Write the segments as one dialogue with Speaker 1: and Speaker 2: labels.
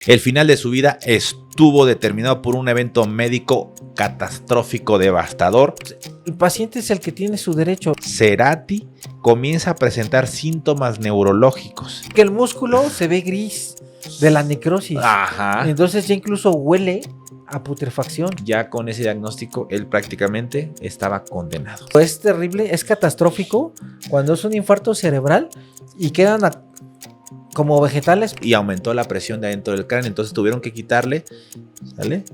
Speaker 1: El final de su vida estuvo determinado por un evento médico catastrófico devastador.
Speaker 2: El paciente es el que tiene su derecho.
Speaker 1: Cerati comienza a presentar síntomas neurológicos.
Speaker 2: Que el músculo se ve gris de la necrosis.
Speaker 1: Ajá.
Speaker 2: Entonces ya incluso huele a putrefacción.
Speaker 1: Ya con ese diagnóstico, él prácticamente estaba condenado.
Speaker 2: Es terrible, es catastrófico cuando es un infarto cerebral y quedan como vegetales.
Speaker 1: Y aumentó la presión de adentro del cráneo, entonces tuvieron que quitarle, ¿sale?,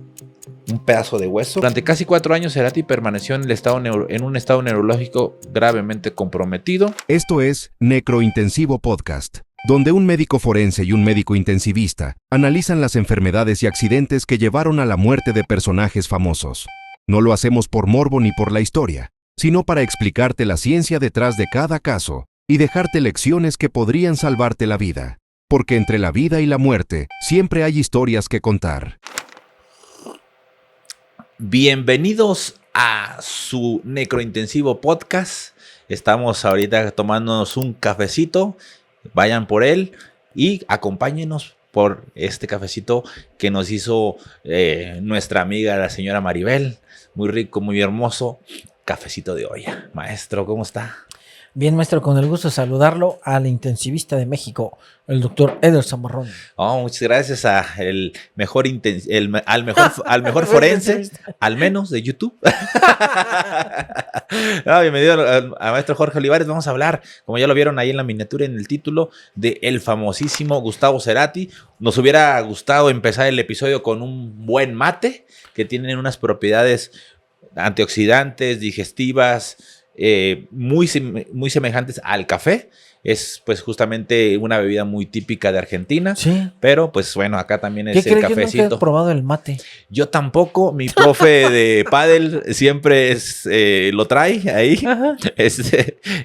Speaker 1: un pedazo de hueso. Durante casi 4 años, Cerati permaneció en un estado neurológico gravemente comprometido.
Speaker 3: Esto es Necrointensivo Podcast, donde un médico forense y un médico intensivista analizan las enfermedades y accidentes que llevaron a la muerte de personajes famosos. No lo hacemos por morbo ni por la historia, sino para explicarte la ciencia detrás de cada caso y dejarte lecciones que podrían salvarte la vida. Porque entre la vida y la muerte siempre hay historias que contar.
Speaker 1: Bienvenidos a su Necrointensivo Podcast. Estamos ahorita tomándonos un cafecito. Vayan por él y acompáñenos por este cafecito que nos hizo nuestra amiga, la señora Maribel. Muy rico, muy hermoso. Cafecito de olla. Maestro, ¿cómo está?
Speaker 2: Bien, maestro, con el gusto de saludarlo al intensivista de México, el doctor Eder Zamarrón.
Speaker 1: Oh, muchas gracias al mejor forense, al menos de YouTube. Bienvenido a maestro Jorge Olivares. Vamos a hablar, como ya lo vieron ahí en la miniatura, en el título, de el famosísimo Gustavo Cerati. Nos hubiera gustado empezar el episodio con un buen mate, que tienen unas propiedades antioxidantes, digestivas, muy semejantes al café. Es pues justamente una bebida muy típica de Argentina.
Speaker 2: Sí.
Speaker 1: Pero pues bueno, acá también es
Speaker 2: ¿Qué
Speaker 1: el
Speaker 2: cree?
Speaker 1: cafecito.
Speaker 2: Yo nunca he probado el mate.
Speaker 1: Yo tampoco. Mi profe de pádel siempre lo trae ahí.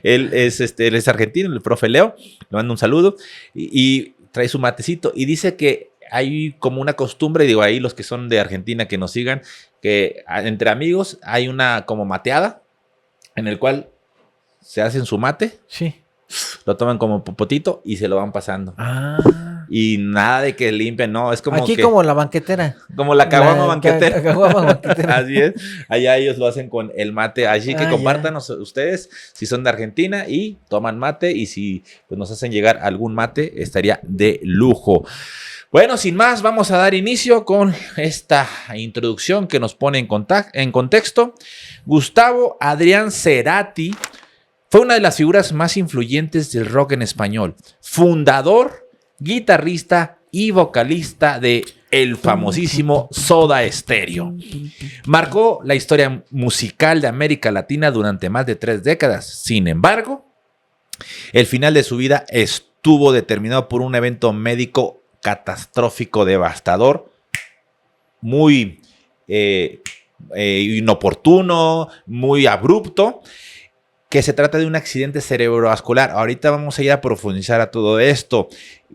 Speaker 1: Él es argentino, el profe Leo. Le mando un saludo. Y trae su matecito. Y dice que hay como una costumbre, digo, ahí los que son de Argentina que nos sigan, que entre amigos hay una como mateada, en el cual se hacen su mate,
Speaker 2: sí,
Speaker 1: lo toman como popotito y se lo van pasando. Y nada de que limpien, no, es como
Speaker 2: aquí
Speaker 1: que,
Speaker 2: como la banquetera.
Speaker 1: como la caguama banquetera.
Speaker 2: Caguama banquetera.
Speaker 1: Así es. Allá ellos lo hacen con el mate. Así que compártanos ustedes si son de Argentina y toman mate, y si pues, nos hacen llegar algún mate, estaría de lujo. Bueno, sin más, vamos a dar inicio con esta introducción que nos pone en contexto. Gustavo Adrián Cerati fue una de las figuras más influyentes del rock en español. Fundador, guitarrista y vocalista de el famosísimo Soda Stereo. Marcó la historia musical de América Latina durante más de 3 décadas. Sin embargo, el final de su vida estuvo determinado por un evento médico catastrófico, devastador, muy inoportuno, muy abrupto, que se trata de un accidente cerebrovascular. Ahorita vamos a ir a profundizar a todo esto,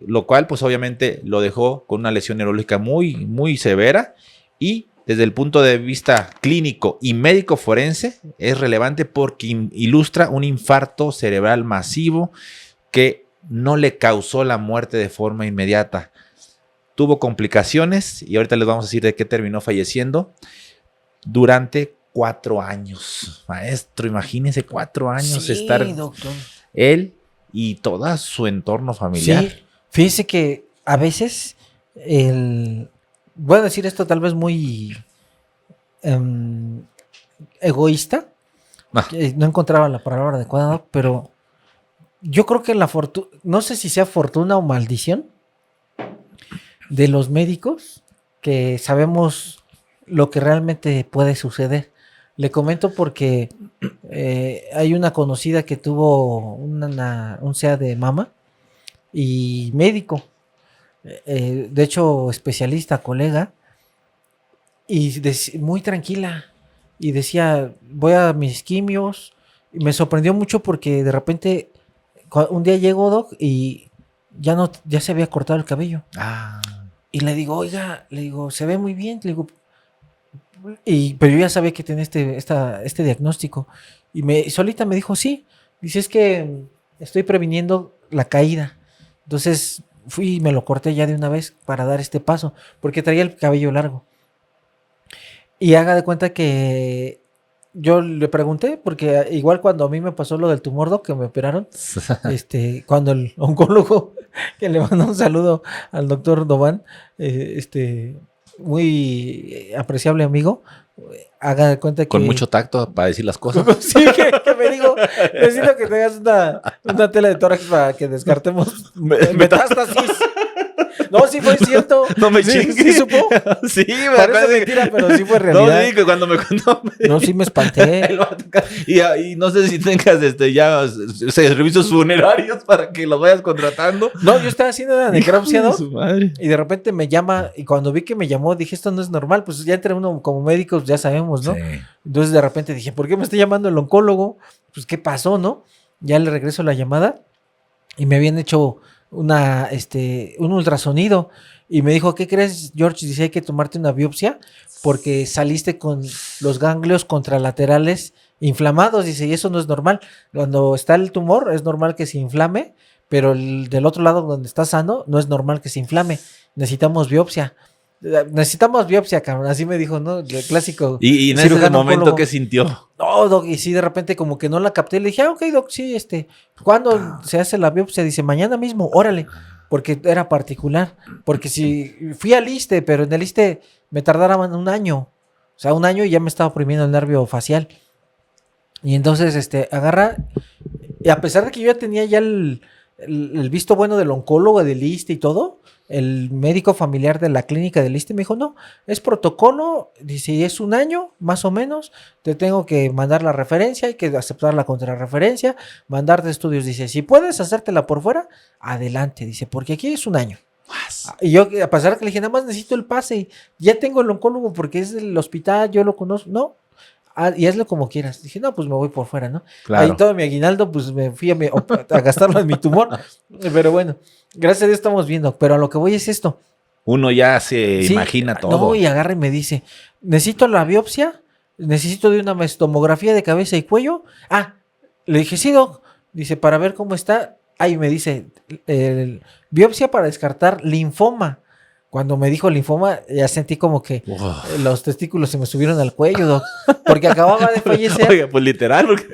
Speaker 1: lo cual pues obviamente lo dejó con una lesión neurológica muy, muy severa, y desde el punto de vista clínico y médico forense es relevante porque ilustra un infarto cerebral masivo que no le causó la muerte de forma inmediata. Tuvo complicaciones y ahorita les vamos a decir de qué terminó falleciendo durante 4 años. Maestro, imagínese 4 años
Speaker 2: Sí,
Speaker 1: estar
Speaker 2: doctor.
Speaker 1: él y todo su entorno familiar.
Speaker 2: Sí, fíjese que a veces voy a decir esto tal vez muy egoísta. No encontraba la palabra adecuada, pero yo creo que la fortuna, no sé si sea fortuna o maldición de los médicos, que sabemos lo que realmente puede suceder. Le comento porque hay una conocida que tuvo un SEA de mama y médico, de hecho especialista, colega, y muy tranquila, y decía, voy a mis quimios, y me sorprendió mucho porque de repente un día llegó, doc, y ya se había cortado el cabello. Y le digo, oiga, se ve muy bien, le digo, pero yo ya sabía que tenía este diagnóstico. Y solita me dijo, sí. Dice, es que estoy previniendo la caída. Entonces, fui y me lo corté ya de una vez para dar este paso, porque traía el cabello largo. Y haga de cuenta que yo le pregunté, porque igual cuando a mí me pasó lo del tumor, Doc, que me operaron, cuando el oncólogo, que le mandó un saludo al doctor Dovan, muy apreciable amigo, haga de cuenta que...
Speaker 1: Con mucho tacto para decir las cosas.
Speaker 2: Sí, que me dijo, necesito que tengas una tela de tórax para que descartemos metástasis. No, sí fue cierto.
Speaker 1: No me
Speaker 2: sí,
Speaker 1: chingues.
Speaker 2: ¿Sí supo?
Speaker 1: Sí, me
Speaker 2: Parece
Speaker 1: acuerdo de-
Speaker 2: mentira, pero sí fue realidad.
Speaker 1: No, sí, que cuando me contó.
Speaker 2: No, sí me espanté.
Speaker 1: Él va a tocar. Y no sé si tengas ya servicios funerarios para que los vayas contratando.
Speaker 2: No, yo estaba haciendo una necropsia,
Speaker 1: Hijo
Speaker 2: ¿no?
Speaker 1: de su madre.
Speaker 2: Y de repente me llama, y cuando vi que me llamó, dije, esto no es normal. Pues ya entre uno como médicos, ya sabemos, ¿no?
Speaker 1: Sí.
Speaker 2: Entonces de repente dije, ¿por qué me está llamando el oncólogo? Pues, ¿qué pasó, no? Ya le regreso la llamada y me habían hecho un ultrasonido. Y me dijo, ¿qué crees, George? Dice, hay que tomarte una biopsia porque saliste con los ganglios contralaterales inflamados. Dice, y eso no es normal. Cuando está el tumor, es normal que se inflame, pero del otro lado, donde está sano, no es normal que se inflame. Necesitamos biopsia. Necesitamos biopsia, cabrón. Así me dijo, ¿no? El clásico.
Speaker 1: Y en ese
Speaker 2: cirujano
Speaker 1: momento,
Speaker 2: oncólogo.
Speaker 1: ¿qué sintió?
Speaker 2: No, Doc, y sí, de repente como que no la capté. Le dije, ok, Doc, sí, ¿cuándo se hace la biopsia? Dice, mañana mismo, órale. Porque era particular. Porque si fui al ISSSTE, pero en el ISSSTE me tardaban un año. O sea, un año y ya me estaba oprimiendo el nervio facial. Y entonces, agarra. Y a pesar de que yo ya tenía ya el visto bueno del oncólogo, del ISSSTE y todo, el médico familiar de la clínica del ISSSTE me dijo, no, es protocolo, dice, es un año, más o menos, te tengo que mandar la referencia, hay que aceptar la contrarreferencia, mandarte estudios, dice, si puedes hacértela por fuera, adelante, dice, porque aquí es un año. Y yo, a pesar de que le dije, nada más necesito el pase, ya tengo el oncólogo porque es del hospital, yo lo conozco, no. Y hazlo como quieras. Dije, no, pues me voy por fuera, ¿no?
Speaker 1: Claro.
Speaker 2: Ahí todo mi aguinaldo, pues me fui a gastarlo en mi tumor. Pero bueno, gracias a Dios estamos viendo. Pero a lo que voy es esto.
Speaker 1: Uno ya se
Speaker 2: Sí,
Speaker 1: imagina todo.
Speaker 2: No, y agarra y me dice, necesito la biopsia, necesito de una mastomografía de cabeza y cuello. Le dije, sí, Doc. Dice, para ver cómo está. Ahí me dice, biopsia para descartar linfoma. Cuando me dijo linfoma, ya sentí como que los testículos se me subieron al cuello, Doc, porque acababa de fallecer.
Speaker 1: Oiga, pues literal, porque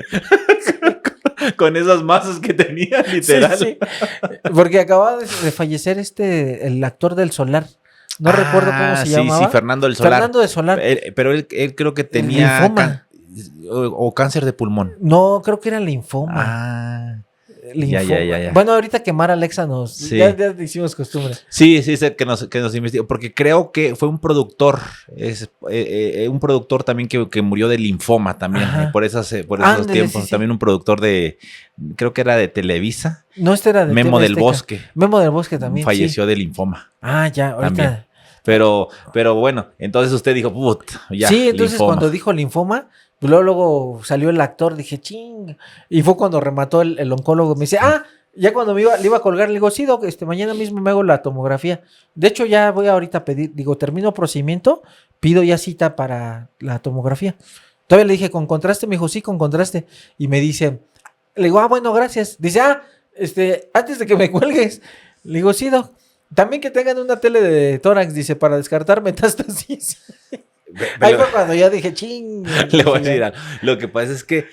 Speaker 1: con esas masas que tenía, literal.
Speaker 2: Sí, sí. Porque acababa de fallecer el actor del Solar. No recuerdo cómo se llamaba.
Speaker 1: Sí, Fernando del Solar.
Speaker 2: Fernando del Solar.
Speaker 1: Pero él creo que tenía
Speaker 2: linfoma.
Speaker 1: O cáncer de pulmón.
Speaker 2: No, creo que era linfoma.
Speaker 1: Ya.
Speaker 2: Bueno, ahorita que Mara Alexa nos...
Speaker 1: Sí.
Speaker 2: Ya hicimos costumbre.
Speaker 1: Sí, sé que nos investigó, porque creo que fue un productor, un productor también que murió de linfoma también, por esos
Speaker 2: Ándale,
Speaker 1: tiempos,
Speaker 2: sí.
Speaker 1: también un productor creo que era de Televisa,
Speaker 2: No, era de
Speaker 1: Memo
Speaker 2: TV
Speaker 1: del
Speaker 2: Azteca.
Speaker 1: Bosque,
Speaker 2: Memo del Bosque también,
Speaker 1: falleció
Speaker 2: sí.
Speaker 1: de linfoma.
Speaker 2: Ya, ahorita...
Speaker 1: También. Pero bueno, entonces usted dijo, ya,
Speaker 2: sí, entonces
Speaker 1: linfoma.
Speaker 2: cuando dijo linfoma, pues luego salió el actor, dije, ching. Y fue cuando remató el oncólogo. Me dice, ya cuando le iba a colgar, le digo, sí, Doc, mañana mismo me hago la tomografía. De hecho, ya voy ahorita a pedir, termino procedimiento, pido ya cita para la tomografía. Todavía le dije, ¿con contraste? Me dijo, sí, con contraste. Y me dice, le digo, bueno, gracias. Dice, antes de que me cuelgues. Le digo, sí, Doc. También que tengan una tele de tórax, dice, para descartar metástasis. Ahí fue cuando ya dije, ching.
Speaker 1: Le voy a decir algo. Lo que pasa es que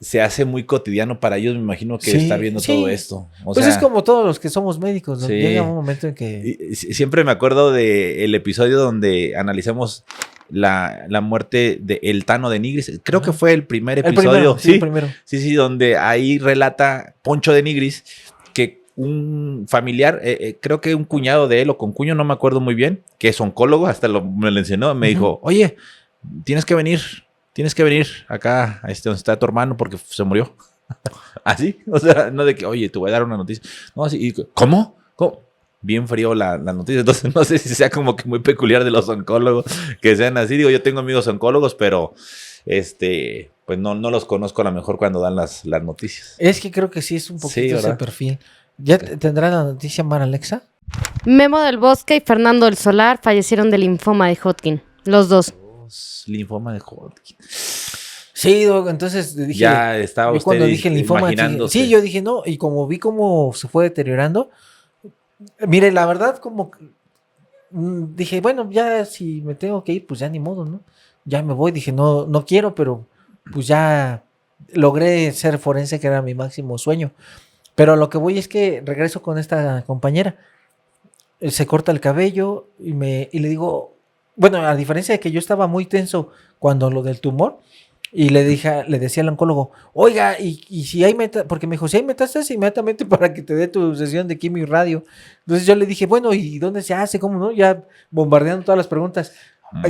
Speaker 1: se hace muy cotidiano para ellos, me imagino que estar viendo todo esto.
Speaker 2: Pues es como todos los que somos médicos, ¿no?
Speaker 1: Sí.
Speaker 2: Llega un momento en que...
Speaker 1: Siempre me acuerdo del episodio donde analizamos la muerte de El Tano de Nigris. Creo que fue el primer episodio.
Speaker 2: El primero.
Speaker 1: Sí, donde ahí relata Poncho de Nigris que un familiar, creo que un cuñado de él o concuño, no me acuerdo muy bien, que es oncólogo, hasta me lo enseñó, me dijo, oye, tienes que venir acá donde está tu hermano porque se murió. ¿Así? O sea, no de que, oye, te voy a dar una noticia. No, así. ¿Cómo? Bien frío la noticia. Entonces, no sé si sea como que muy peculiar de los oncólogos que sean así. Digo, yo tengo amigos oncólogos, pero pues no los conozco a lo mejor cuando dan las noticias.
Speaker 2: Es que creo que sí es un poquito ese perfil. ¿Ya tendrá la noticia Mara Alexa?
Speaker 4: Memo del Bosque y Fernando del Solar fallecieron de linfoma de Hodgkin. Los dos.
Speaker 1: Linfoma de Hodgkin.
Speaker 2: Sí, entonces dije...
Speaker 1: Ya estaba usted
Speaker 2: cuando dije linfoma,
Speaker 1: imaginándose.
Speaker 2: sí, yo dije no, y como vi cómo se fue deteriorando, Mire, la verdad, como dije, bueno, ya si me tengo que ir, pues ya ni modo, ¿no? Ya me voy, dije, no quiero, pero pues ya logré ser forense, que era mi máximo sueño. Pero lo que voy es que regreso con esta compañera. Se corta el cabello y le digo, bueno, a diferencia de que yo estaba muy tenso cuando lo del tumor, y le decía al oncólogo, oiga, y si hay porque me dijo, si hay metástasis, inmediatamente para que te dé tu sesión de quimio y radio. Entonces yo le dije, bueno, ¿y dónde se hace? ¿Cómo no? Ya bombardeando todas las preguntas.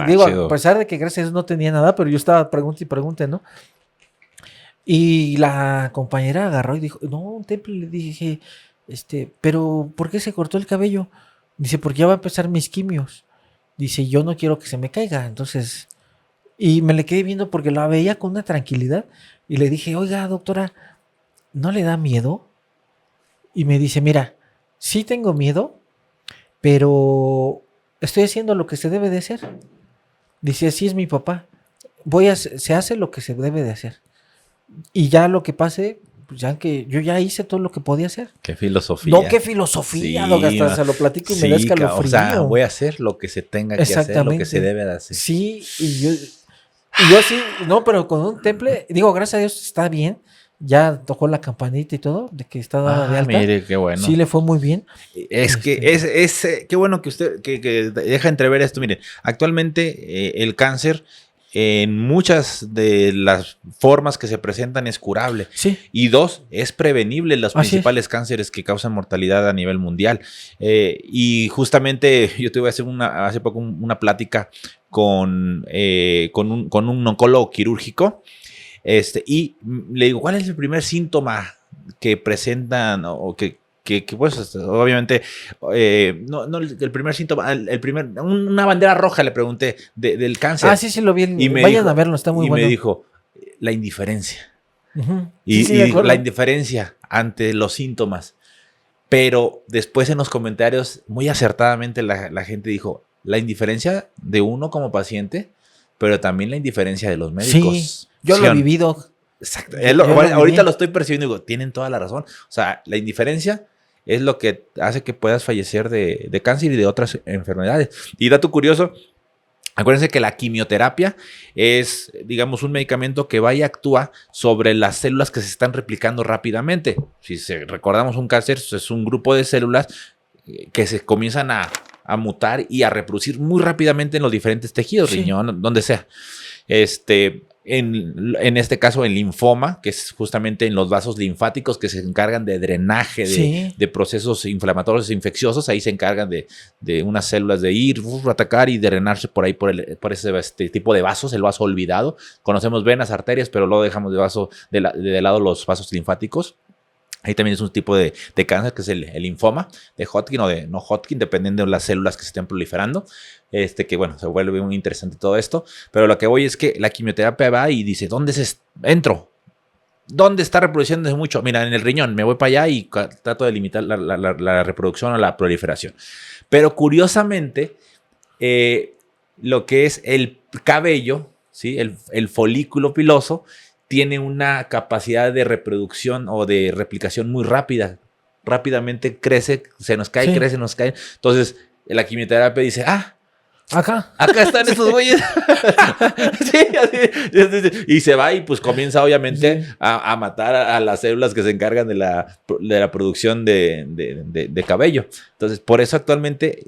Speaker 2: Digo, a pesar de que gracias a Dios no tenía nada, pero yo estaba pregunta y pregunta, ¿no? Y la compañera agarró y dijo, no, un temple. Le dije, pero ¿por qué se cortó el cabello? Dice, porque ya va a empezar mis quimios. Dice, yo no quiero que se me caiga. Entonces, y me le quedé viendo porque la veía con una tranquilidad. Y le dije, oiga, doctora, ¿no le da miedo? Y me dice, mira, sí tengo miedo, pero estoy haciendo lo que se debe de hacer. Dice, así es mi papá. Se hace lo que se debe de hacer. Y ya lo que pase, pues ya que yo ya hice todo lo que podía hacer.
Speaker 1: Qué filosofía.
Speaker 2: No, qué filosofía, sí, hasta se lo platico y me da escalofrío.
Speaker 1: O sea, voy a hacer lo que se tenga que hacer, lo que se debe de hacer.
Speaker 2: Sí, y yo sí, no, pero con un temple, digo, gracias a Dios está bien. Ya tocó la campanita y todo, de que está dada de alta.
Speaker 1: Mire, qué bueno.
Speaker 2: Sí, le fue muy bien.
Speaker 1: Es que qué bueno que usted que deja entrever esto. Miren, actualmente el cáncer en muchas de las formas que se presentan es curable.
Speaker 2: Sí.
Speaker 1: Y 2, es prevenible los principales cánceres que causan mortalidad a nivel mundial. Y justamente yo tuve hace poco una plática con un oncólogo quirúrgico. Y le digo, ¿cuál es el primer síntoma que presentan o que pues obviamente no el primer síntoma, una bandera roja le pregunté del cáncer?
Speaker 2: Ah, sí, lo vi. Vayan a verlo, está muy bueno.
Speaker 1: Y me dijo, la indiferencia. Y la indiferencia ante los síntomas. Pero después en los comentarios, muy acertadamente la gente dijo, la indiferencia de uno como paciente, pero también la indiferencia de los médicos.
Speaker 2: Sí, yo lo he vivido.
Speaker 1: Exacto. Ahorita lo estoy percibiendo y digo, tienen toda la razón. O sea, la indiferencia es lo que hace que puedas fallecer de cáncer y de otras enfermedades. Y dato curioso, acuérdense que la quimioterapia es, digamos, un medicamento que va y actúa sobre las células que se están replicando rápidamente. Si recordamos un cáncer, es un grupo de células que se comienzan a mutar y a reproducir muy rápidamente en los diferentes tejidos, sí, riñón, donde sea. En este caso, el linfoma, que es justamente en los vasos linfáticos que se encargan de drenaje de procesos inflamatorios e infecciosos, ahí se encargan de unas células de ir, atacar y drenarse por ahí por ese tipo de vasos, el vaso olvidado. Conocemos venas, arterias, pero luego dejamos de lado los vasos linfáticos. Ahí también es un tipo de cáncer que es el linfoma de Hodgkin o de no Hodgkin, dependiendo de las células que se estén proliferando. Que bueno, se vuelve muy interesante todo esto. Pero lo que voy es que la quimioterapia va y dice, ¿dónde entro? ¿Dónde está reproduciéndose mucho? Mira, en el riñón, me voy para allá y trato de limitar la reproducción o la proliferación. Pero curiosamente, lo que es el cabello, ¿sí? El folículo piloso, tiene una capacidad de reproducción o de replicación muy rápida. Rápidamente crece, se nos cae, crece, nos cae. Entonces, la quimioterapia dice, acá están estos güeyes. Sí, así. Y se va y pues comienza obviamente a matar a las células que se encargan de la producción de cabello. Entonces, por eso actualmente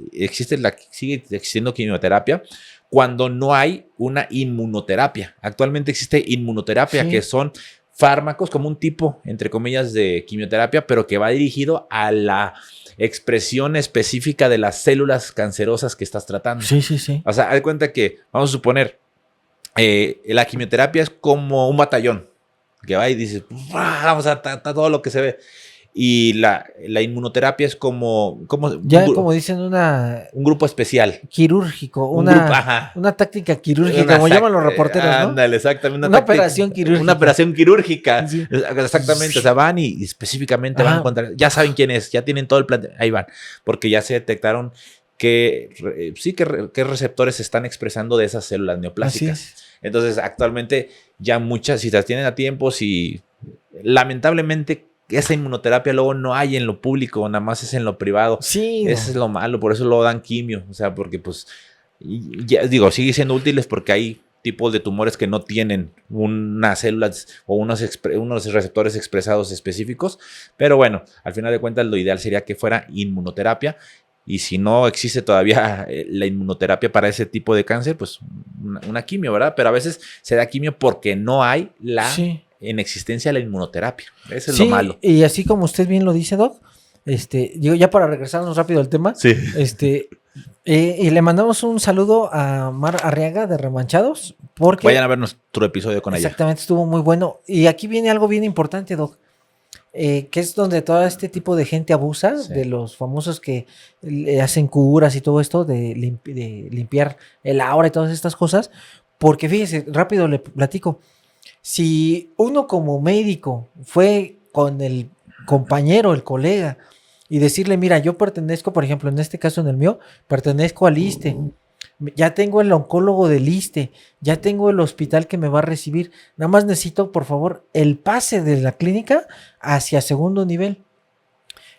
Speaker 1: sigue existiendo quimioterapia cuando no hay una inmunoterapia. Actualmente existe inmunoterapia, que son fármacos como un tipo, entre comillas, de quimioterapia, pero que va dirigido a la expresión específica de las células cancerosas que estás tratando.
Speaker 2: Sí.
Speaker 1: O sea, haz de cuenta que, vamos a suponer, la quimioterapia es como un batallón, que va y dices, vamos a tratar todo lo que se ve. Y la inmunoterapia es como
Speaker 2: dicen, un
Speaker 1: grupo especial.
Speaker 2: Quirúrgico, una táctica quirúrgica, como llaman los reporteros, ¿no?
Speaker 1: Ándale, exactamente.
Speaker 2: Una operación quirúrgica.
Speaker 1: Una operación quirúrgica.
Speaker 2: Sí.
Speaker 1: Exactamente. O sea, van y específicamente van a encontrar. Ya saben quién es, ya tienen todo el plan. Ahí van. Porque ya se detectaron qué receptores se están expresando de esas células neoplásicas. Entonces, actualmente, ya muchas, si las tienen a tiempo, si lamentablemente esa inmunoterapia luego no hay en lo público, nada más es en lo privado.
Speaker 2: Sí.
Speaker 1: Eso es lo malo, por eso luego dan quimio. O sea, porque pues, ya, digo, sigue siendo útiles porque hay tipos de tumores que no tienen unas células o unos receptores expresados específicos. Pero bueno, al final de cuentas lo ideal sería que fuera inmunoterapia. Y si no existe todavía la inmunoterapia para ese tipo de cáncer, pues una quimio, ¿verdad? Pero a veces se da quimio porque no hay en existencia la inmunoterapia. Eso es lo malo.
Speaker 2: Y así como usted bien lo dice, Doc, digo, ya para regresarnos rápido al tema,
Speaker 1: Sí.
Speaker 2: Y le mandamos un saludo a Mar Arriaga de Remanchados, porque
Speaker 1: Vayan a ver nuestro episodio con ella.
Speaker 2: exactamente, estuvo muy bueno. Y aquí viene algo bien importante, Doc, que es donde todo este tipo de gente abusa de los famosos que le hacen curas y todo esto, de limpiar el aura y todas estas cosas. Porque fíjese, rápido le platico, si uno como médico fue con el compañero, el colega, y decirle, mira, yo pertenezco, por ejemplo, en este caso en el mío, pertenezco al ISSSTE, ya tengo el oncólogo del ISSSTE, ya tengo el hospital que me va a recibir, nada más necesito, por favor, el pase de la clínica hacia segundo nivel.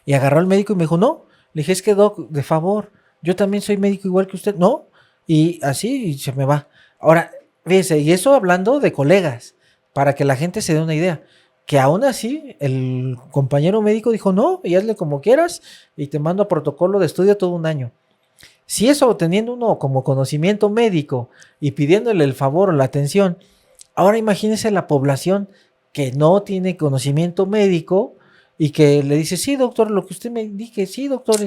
Speaker 2: Y agarró al médico y me dijo, no, le dije, es que Doc, de favor, yo también soy médico igual que usted, no, y así y se me va. Ahora, fíjese, y eso hablando de colegas, para que la gente se dé una idea. Que aún así, el compañero médico dijo, no, y hazle como quieras, y te mando a protocolo de estudio todo un año. Si eso, teniendo uno como conocimiento médico y pidiéndole el favor o la atención, ahora imagínese la población que no tiene conocimiento médico y que le dice, sí, doctor, lo que usted me indique, sí, doctor,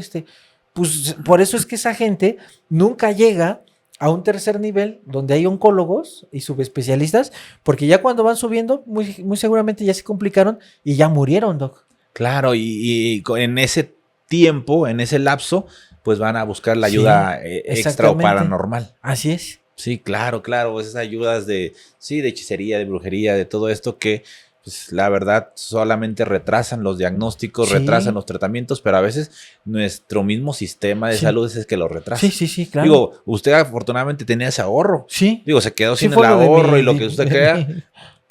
Speaker 2: pues por eso es que esa gente nunca llega a un tercer nivel donde hay oncólogos y subespecialistas, porque ya cuando van subiendo, muy seguramente ya se complicaron y ya murieron, Doc.
Speaker 1: Claro, y en ese tiempo, en ese lapso, pues van a buscar la ayuda extra o paranormal.
Speaker 2: Así es.
Speaker 1: Sí, claro, esas ayudas de hechicería, de brujería, de todo esto que pues la verdad solamente retrasan los diagnósticos, retrasan los tratamientos, pero a veces nuestro mismo sistema de salud es el que lo retrasa.
Speaker 2: Sí, claro.
Speaker 1: Digo, usted afortunadamente tenía ese ahorro.
Speaker 2: Sí.
Speaker 1: Digo, se quedó sin el ahorro y lo que usted crea.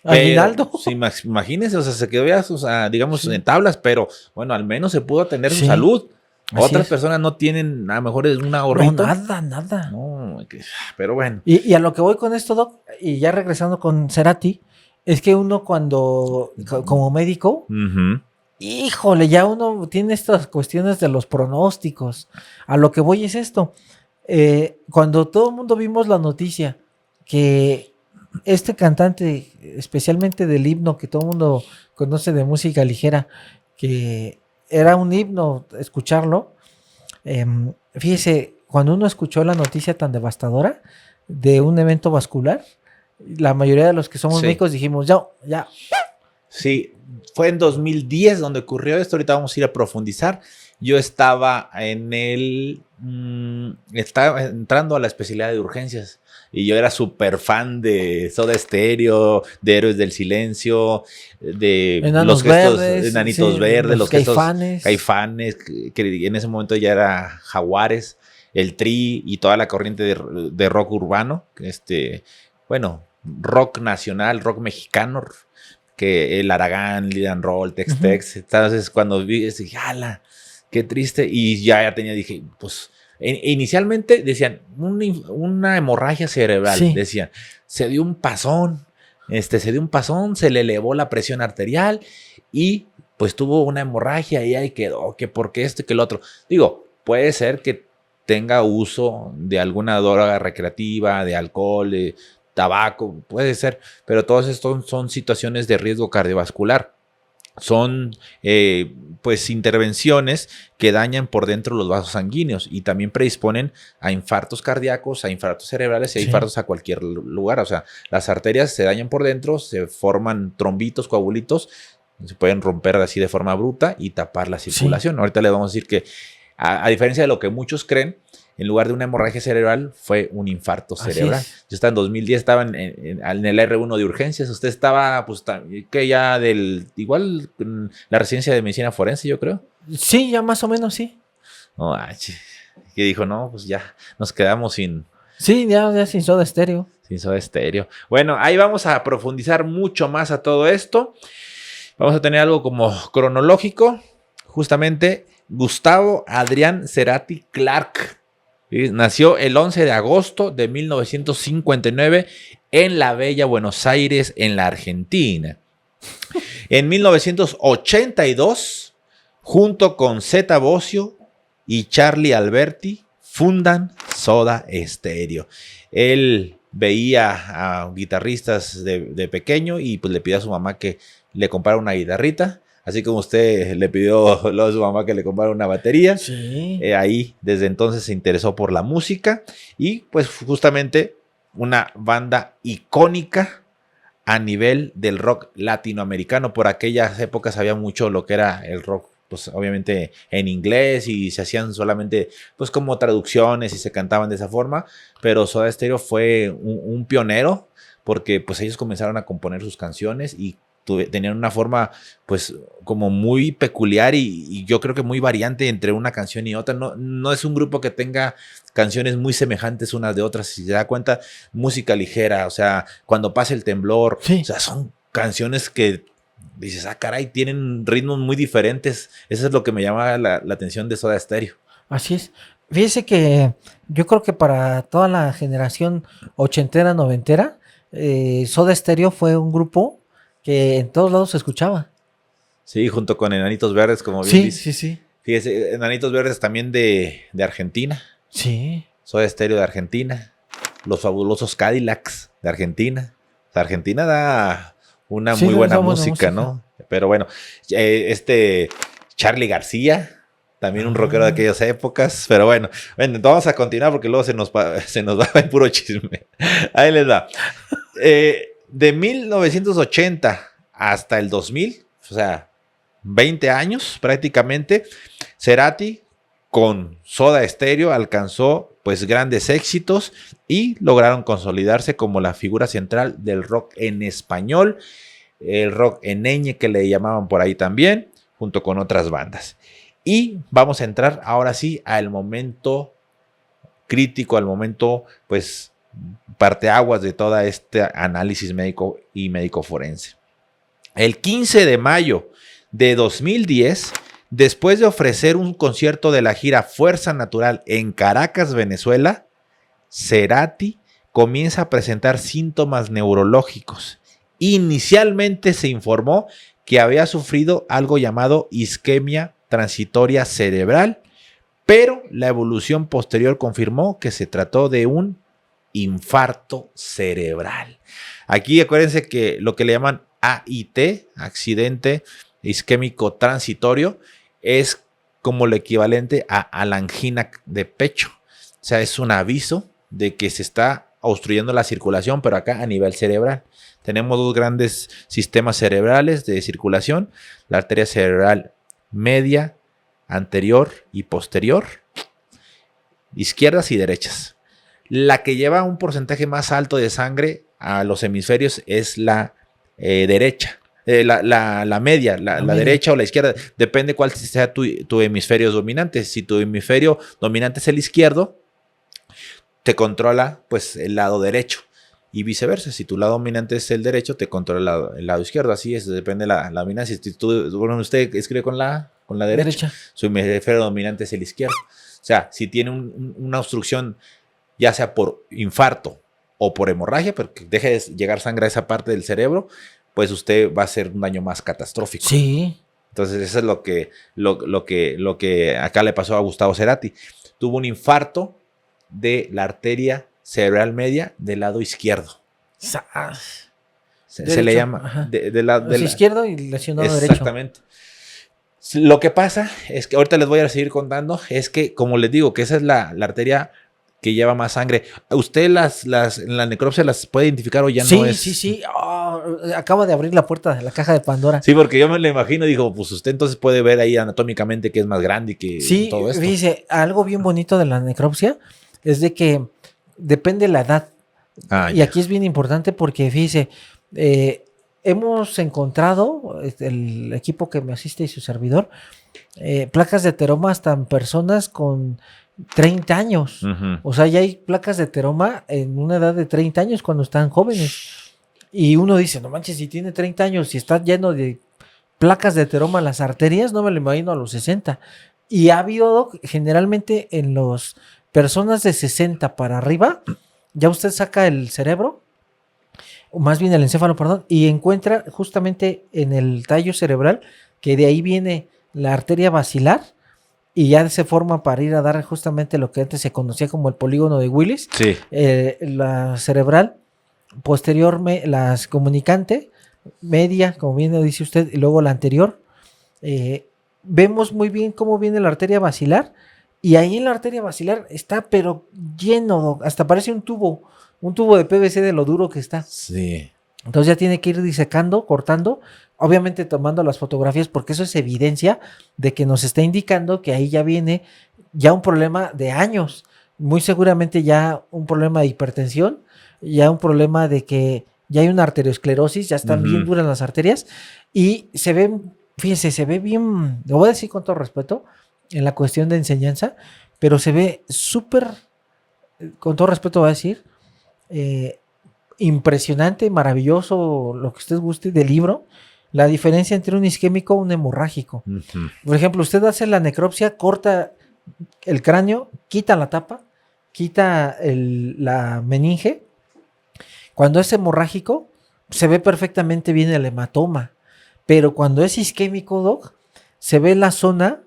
Speaker 2: Aguinaldo.
Speaker 1: Sí, imagínese, o sea, se quedó ya, o sea, digamos, en tablas, pero bueno, al menos se pudo atender su salud. Otras personas no tienen, a lo mejor es un ahorrito.
Speaker 2: No, nada.
Speaker 1: No, pero bueno.
Speaker 2: Y a lo que voy con esto, Doc, y ya regresando con Cerati, es que uno cuando, como médico, híjole, ya uno tiene estas cuestiones de los pronósticos. A lo que voy es esto. Cuando todo el mundo vimos la noticia que este cantante, especialmente del himno que todo el mundo conoce de música ligera, que era un himno escucharlo, fíjese, cuando uno escuchó la noticia tan devastadora de un evento vascular, la mayoría de los que somos médicos dijimos, ya. Sí,
Speaker 1: fue en 2010 donde ocurrió esto. Ahorita vamos a ir a profundizar. Yo estaba estaba entrando a la especialidad de urgencias y yo era súper fan de Soda Stereo, de Héroes del Silencio, de
Speaker 2: Enanos
Speaker 1: los gestos,
Speaker 2: Verdes,
Speaker 1: Enanitos Verdes, los
Speaker 2: Caifanes.
Speaker 1: Caifanes, que en ese momento ya era Jaguares, el Tri y toda la corriente de rock urbano, bueno, rock nacional, rock mexicano, que el Aragán, Lidan Roll, Tex-Tex. Entonces, cuando vi eso, dije, ¡hala! Qué triste. Y dije, pues, inicialmente decían, una hemorragia cerebral. Decían, se dio un pasón, se le elevó la presión arterial y pues tuvo una hemorragia y ahí quedó, que porque que el otro. Digo, puede ser que tenga uso de alguna droga recreativa, de alcohol, de tabaco, puede ser, pero todos estos son situaciones de riesgo cardiovascular. Son pues intervenciones que dañan por dentro los vasos sanguíneos y también predisponen a infartos cardíacos, a infartos cerebrales y a infartos a cualquier lugar. O sea, las arterias se dañan por dentro, se forman trombitos, coagulitos, se pueden romper así de forma bruta y tapar la circulación. Ahorita les vamos a decir que a diferencia de lo que muchos creen, en lugar de una hemorragia cerebral, fue un infarto cerebral. Yo estaba en 2010, estaba en el R1 de urgencias. Usted estaba, pues, que ya igual la residencia de medicina forense, yo creo.
Speaker 2: Sí, ya más o menos, sí.
Speaker 1: No, que dijo, no, pues ya nos quedamos sin...
Speaker 2: Sí, ya sin Soda Stereo.
Speaker 1: Sin Soda Stereo. Bueno, ahí vamos a profundizar mucho más a todo esto. Vamos a tener algo como cronológico. Justamente Gustavo Adrián Cerati Clark. ¿Sí? Nació el 11 de agosto de 1959 en la bella Buenos Aires, en la Argentina. En 1982, junto con Zeta Bosio y Charlie Alberti, fundan Soda Stereo. Él veía a guitarristas de pequeño y pues le pidió a su mamá que le comprara una guitarrita. Así como usted le pidió a su mamá que le comprara una batería.
Speaker 2: Sí.
Speaker 1: Ahí desde entonces se interesó por la música y pues justamente una banda icónica a nivel del rock latinoamericano. Por aquellas épocas había mucho lo que era el rock, pues obviamente en inglés y se hacían solamente pues como traducciones y se cantaban de esa forma, pero Soda Stereo fue un pionero porque pues ellos comenzaron a componer sus canciones y tenían una forma pues como muy peculiar y yo creo que muy variante entre una canción y otra. No es un grupo que tenga canciones muy semejantes unas de otras. Si se da cuenta, música ligera, o sea, Cuando pasa el temblor,
Speaker 2: Sí.
Speaker 1: o sea, son canciones que dices, ah, caray, tienen ritmos muy diferentes. Eso es lo que me llama la atención de Soda Stereo.
Speaker 2: Así es. Fíjese que yo creo que para toda la generación ochentera, noventera, Soda Stereo fue un grupo que en todos lados se escuchaba.
Speaker 1: Sí, junto con Enanitos Verdes, como bien dice.
Speaker 2: Sí, sí.
Speaker 1: Fíjese, Enanitos Verdes también de Argentina.
Speaker 2: Sí.
Speaker 1: Soda Stereo de Argentina. Los Fabulosos Cadillacs de Argentina. O sea, Argentina da una
Speaker 2: Sí,
Speaker 1: muy buena
Speaker 2: da buena
Speaker 1: música, ¿no? Pero bueno, Charly García, también un rockero de aquellas épocas. Pero bueno, entonces vamos a continuar porque luego se nos va el puro chisme. Ahí les da. De 1980 hasta el 2000, o sea, 20 años prácticamente, Cerati con Soda Stereo alcanzó pues grandes éxitos y lograron consolidarse como la figura central del rock en español, el rock en ñ que le llamaban por ahí también, junto con otras bandas. Y vamos a entrar ahora sí al momento crítico, al momento pues parteaguas de todo este análisis médico y médico forense. El 15 de mayo de 2010, después de ofrecer un concierto de la gira Fuerza Natural en Caracas, Venezuela, Cerati comienza a presentar síntomas neurológicos. Inicialmente se informó que había sufrido algo llamado isquemia transitoria cerebral, pero la evolución posterior confirmó que se trató de un infarto cerebral. Aquí acuérdense que lo que le llaman AIT, accidente isquémico transitorio, es como lo equivalente a la angina de pecho. O sea, es un aviso de que se está obstruyendo la circulación, pero acá a nivel cerebral. Tenemos dos grandes sistemas cerebrales de circulación, la arteria cerebral media, anterior y posterior, izquierdas y derechas. La que lleva un porcentaje más alto de sangre a los hemisferios es la derecha. La media, la derecha o la izquierda, depende cuál sea tu hemisferio dominante. Si tu hemisferio dominante es el izquierdo, te controla pues el lado derecho y viceversa. Si tu lado dominante es el derecho, te controla el lado izquierdo. Así es, depende de la dominancia. Si usted escribe con la derecha, su hemisferio dominante es el izquierdo. O sea, si tiene una obstrucción, ya sea por infarto o por hemorragia, porque deje de llegar sangre a esa parte del cerebro, pues usted va a hacer un daño más catastrófico.
Speaker 2: Sí.
Speaker 1: Entonces eso es lo que acá le pasó a Gustavo Cerati. Tuvo un infarto de la arteria cerebral media del lado izquierdo. Se le llama del
Speaker 2: izquierdo y lesionado derecho.
Speaker 1: Exactamente. Lo que pasa es que ahorita les voy a seguir contando, es que como les digo, que esa es la arteria que lleva más sangre. ¿Usted en la necropsia las puede identificar o ya no es?
Speaker 2: Sí. Oh, acaba de abrir la puerta de la caja de Pandora.
Speaker 1: Sí, porque yo me lo imagino, digo, pues usted entonces puede ver ahí anatómicamente que es más grande que todo esto. Sí,
Speaker 2: fíjese, algo bien bonito de la necropsia es de que depende la edad. Y aquí es bien importante porque, fíjese, hemos encontrado, el equipo que me asiste y su servidor, placas de ateroma hasta en personas con 30 años. Uh-huh. O sea, ya hay placas de ateroma en una edad de 30 años cuando están jóvenes. Y uno dice, no manches, si tiene 30 años y está lleno de placas de ateroma en las arterias, no me lo imagino a los 60. Y ha habido, Doc, generalmente en las personas de 60 para arriba, ya usted saca el cerebro, o más bien el encéfalo, perdón, y encuentra justamente en el tallo cerebral que de ahí viene la arteria basilar y ya se forma para ir a dar justamente lo que antes se conocía como el polígono de Willis.
Speaker 1: Sí.
Speaker 2: La cerebral, posterior, las comunicante, media, como bien lo dice usted, y luego la anterior. Vemos muy bien cómo viene la arteria basilar y ahí en la arteria basilar está pero lleno, hasta parece un tubo de PVC de lo duro que está.
Speaker 1: Sí.
Speaker 2: Entonces ya tiene que ir disecando, cortando, obviamente tomando las fotografías porque eso es evidencia de que nos está indicando que ahí ya viene ya un problema de años, muy seguramente ya un problema de hipertensión, ya un problema de que ya hay una arteriosclerosis, ya están bien duras las arterias y se ve, fíjense, se ve bien, lo voy a decir con todo respeto, en la cuestión de enseñanza, pero se ve súper, con todo respeto voy a decir, impresionante, maravilloso, lo que usted guste del libro, la diferencia entre un isquémico y un hemorrágico. Por ejemplo, usted hace la necropsia, corta el cráneo, quita la tapa, quita la meninge. Cuando es hemorrágico, se ve perfectamente bien el hematoma, pero cuando es isquémico, Doc, se ve la zona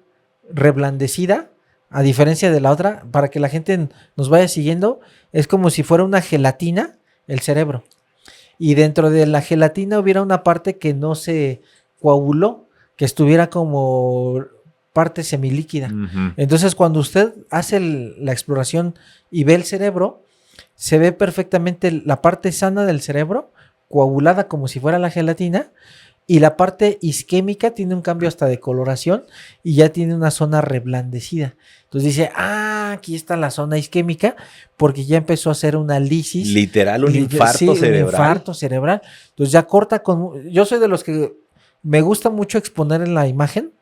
Speaker 2: reblandecida, a diferencia de la otra, para que la gente nos vaya siguiendo, es como si fuera una gelatina el cerebro. Y dentro de la gelatina hubiera una parte que no se coaguló, que estuviera como parte semilíquida. Entonces, cuando usted hace la exploración y ve el cerebro, se ve perfectamente la parte sana del cerebro, coagulada como si fuera la gelatina, y la parte isquémica tiene un cambio hasta de coloración y ya tiene una zona reblandecida. Entonces dice, aquí está la zona isquémica porque ya empezó a hacer una lisis.
Speaker 1: Literal, un infarto cerebral.
Speaker 2: Un infarto cerebral. Entonces ya corta con... Yo soy de los que me gusta mucho exponer en la imagen.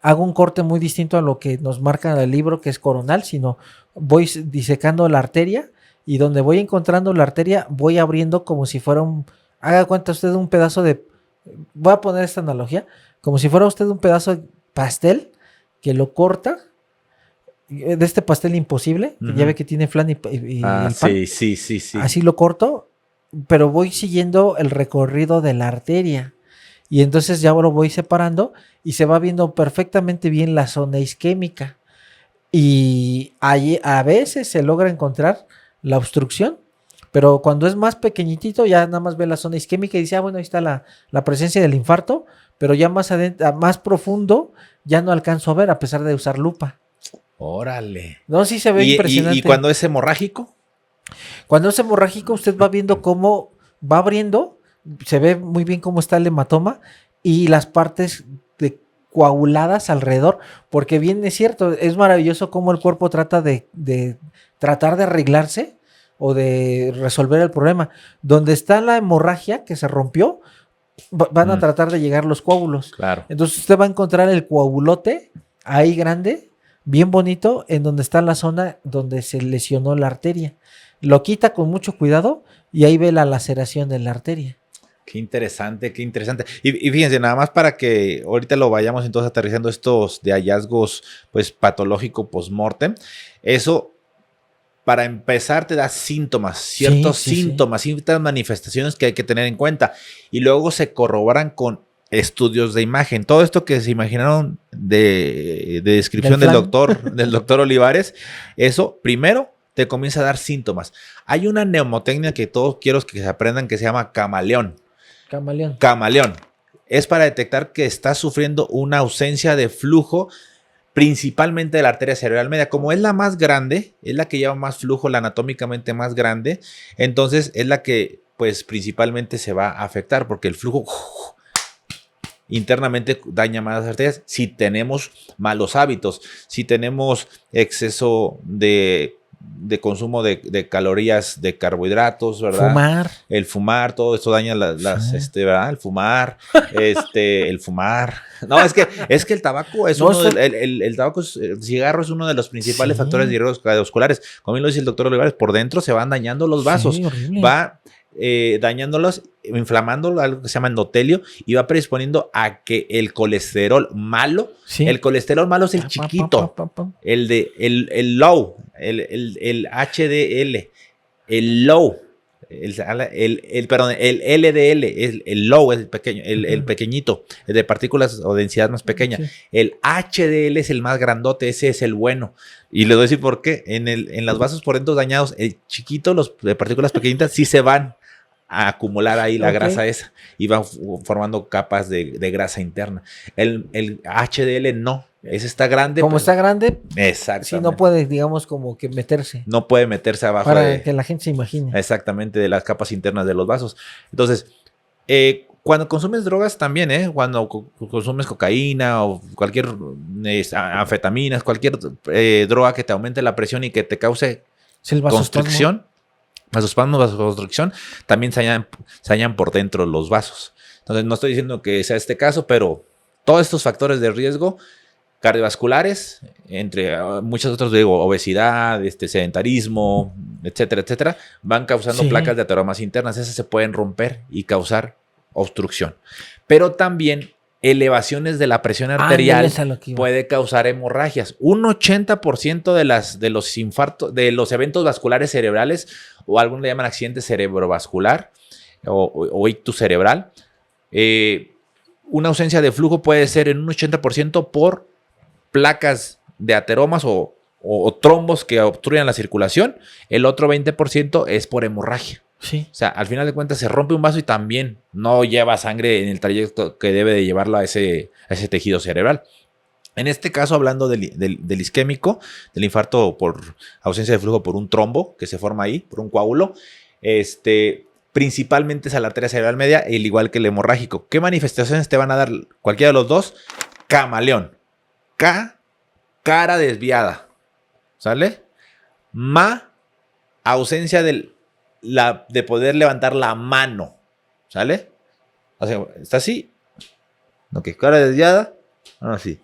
Speaker 2: Hago un corte muy distinto a lo que nos marca el libro, que es coronal, sino voy disecando la arteria y donde voy encontrando la arteria voy abriendo como si fuera haga cuenta usted un pedazo de... Voy a poner esta analogía, como si fuera usted un pedazo de pastel que lo corta, de este pastel imposible, que ya ve que tiene flan y el pan.
Speaker 1: Sí.
Speaker 2: Así lo corto, pero voy siguiendo el recorrido de la arteria. Y entonces ya lo voy separando y se va viendo perfectamente bien la zona isquémica. Y ahí a veces se logra encontrar la obstrucción, pero cuando es más pequeñitito ya nada más ve la zona isquémica y dice, bueno, ahí está la presencia del infarto, pero ya más adentro, más profundo, ya no alcanzo a ver a pesar de usar lupa.
Speaker 1: Órale.
Speaker 2: No, sí se ve impresionante.
Speaker 1: ¿Y cuando es hemorrágico?
Speaker 2: Cuando es hemorrágico, usted va viendo cómo va abriendo, se ve muy bien cómo está el hematoma y las partes coaguladas alrededor, porque bien es cierto, es maravilloso cómo el cuerpo trata de tratar de arreglarse o de resolver el problema. Donde está la hemorragia que se rompió, van a tratar de llegar los coágulos.
Speaker 1: Claro.
Speaker 2: Entonces usted va a encontrar el coagulote ahí grande, bien bonito, en donde está la zona donde se lesionó la arteria. Lo quita con mucho cuidado y ahí ve la laceración de la arteria.
Speaker 1: Qué interesante, qué interesante. Y fíjense, nada más para que ahorita lo vayamos entonces aterrizando estos de hallazgos pues patológico post-mortem. Eso, para empezar, te da síntomas, ciertas manifestaciones que hay que tener en cuenta. Y luego se corroboran con estudios de imagen. Todo esto que se imaginaron de descripción del doctor Olivares, eso primero te comienza a dar síntomas. Hay una mnemotecnia que todos quiero que se aprendan que se llama camaleón. Camaleón. Es para detectar que estás sufriendo una ausencia de flujo, principalmente de la arteria cerebral media. Como es la más grande, es la que lleva más flujo, la anatómicamente más grande, entonces es la que pues principalmente se va a afectar porque el flujo internamente daña más las arterias. Si tenemos malos hábitos, si tenemos exceso de consumo de calorías, de carbohidratos, ¿verdad? El fumar, todo esto daña ¿verdad? El fumar. No, es que el tabaco es el cigarro es uno de los principales factores de riesgos cardiovasculares. Como bien lo dice el doctor Olivares, por dentro se van dañando los vasos. dañándolos, inflamando algo que se llama endotelio y va predisponiendo a que el colesterol malo, el colesterol malo es el chiquito, el low, el HDL, el low, perdón, el LDL, el low es el pequeño, el pequeñito, el de partículas o densidad más pequeña. El HDL es el más grandote, ese es el bueno. Y les voy a decir por qué. En los vasos por dentro dañados, el chiquito, los de partículas pequeñitas, sí se van a acumular ahí la grasa esa y van formando capas de grasa interna. El HDL no. Ese está grande.
Speaker 2: Como está grande,
Speaker 1: exactamente.
Speaker 2: Sí, no puede, digamos, como que meterse.
Speaker 1: No puede meterse abajo.
Speaker 2: Para que la gente se imagine.
Speaker 1: Exactamente, de las capas internas de los vasos. Entonces, cuando consumes drogas también, cuando consumes cocaína o cualquier anfetaminas, cualquier droga que te aumente la presión y que te cause constricción, vasoconstricción, también se dañan por dentro los vasos. Entonces, no estoy diciendo que sea este caso, pero todos estos factores de riesgo cardiovasculares, entre muchos otros, digo, obesidad, sedentarismo, etcétera, etcétera, van causando placas de ateromas internas. Esas se pueden romper y causar obstrucción. Pero también elevaciones de la presión arterial puede causar hemorragias. Un 80% de los infartos, de los eventos vasculares cerebrales, o algunos le llaman accidente cerebrovascular o ictus cerebral, una ausencia de flujo puede ser en un 80% por placas de ateromas o trombos que obstruyan la circulación. El otro 20% es por hemorragia. Sí. O sea, al final de cuentas se rompe un vaso y también no lleva sangre en el trayecto que debe de llevarlo a ese tejido cerebral. En este caso, hablando del isquémico, del infarto por ausencia de flujo por un trombo que se forma ahí, por un coágulo, principalmente es a la arteria cerebral media, al igual que el hemorrágico. ¿Qué manifestaciones te van a dar cualquiera de los dos? Camaleón. Cara desviada. ¿Sale? Ausencia de poder levantar la mano. ¿Sale? O sea, está así. Ok, cara desviada. Así.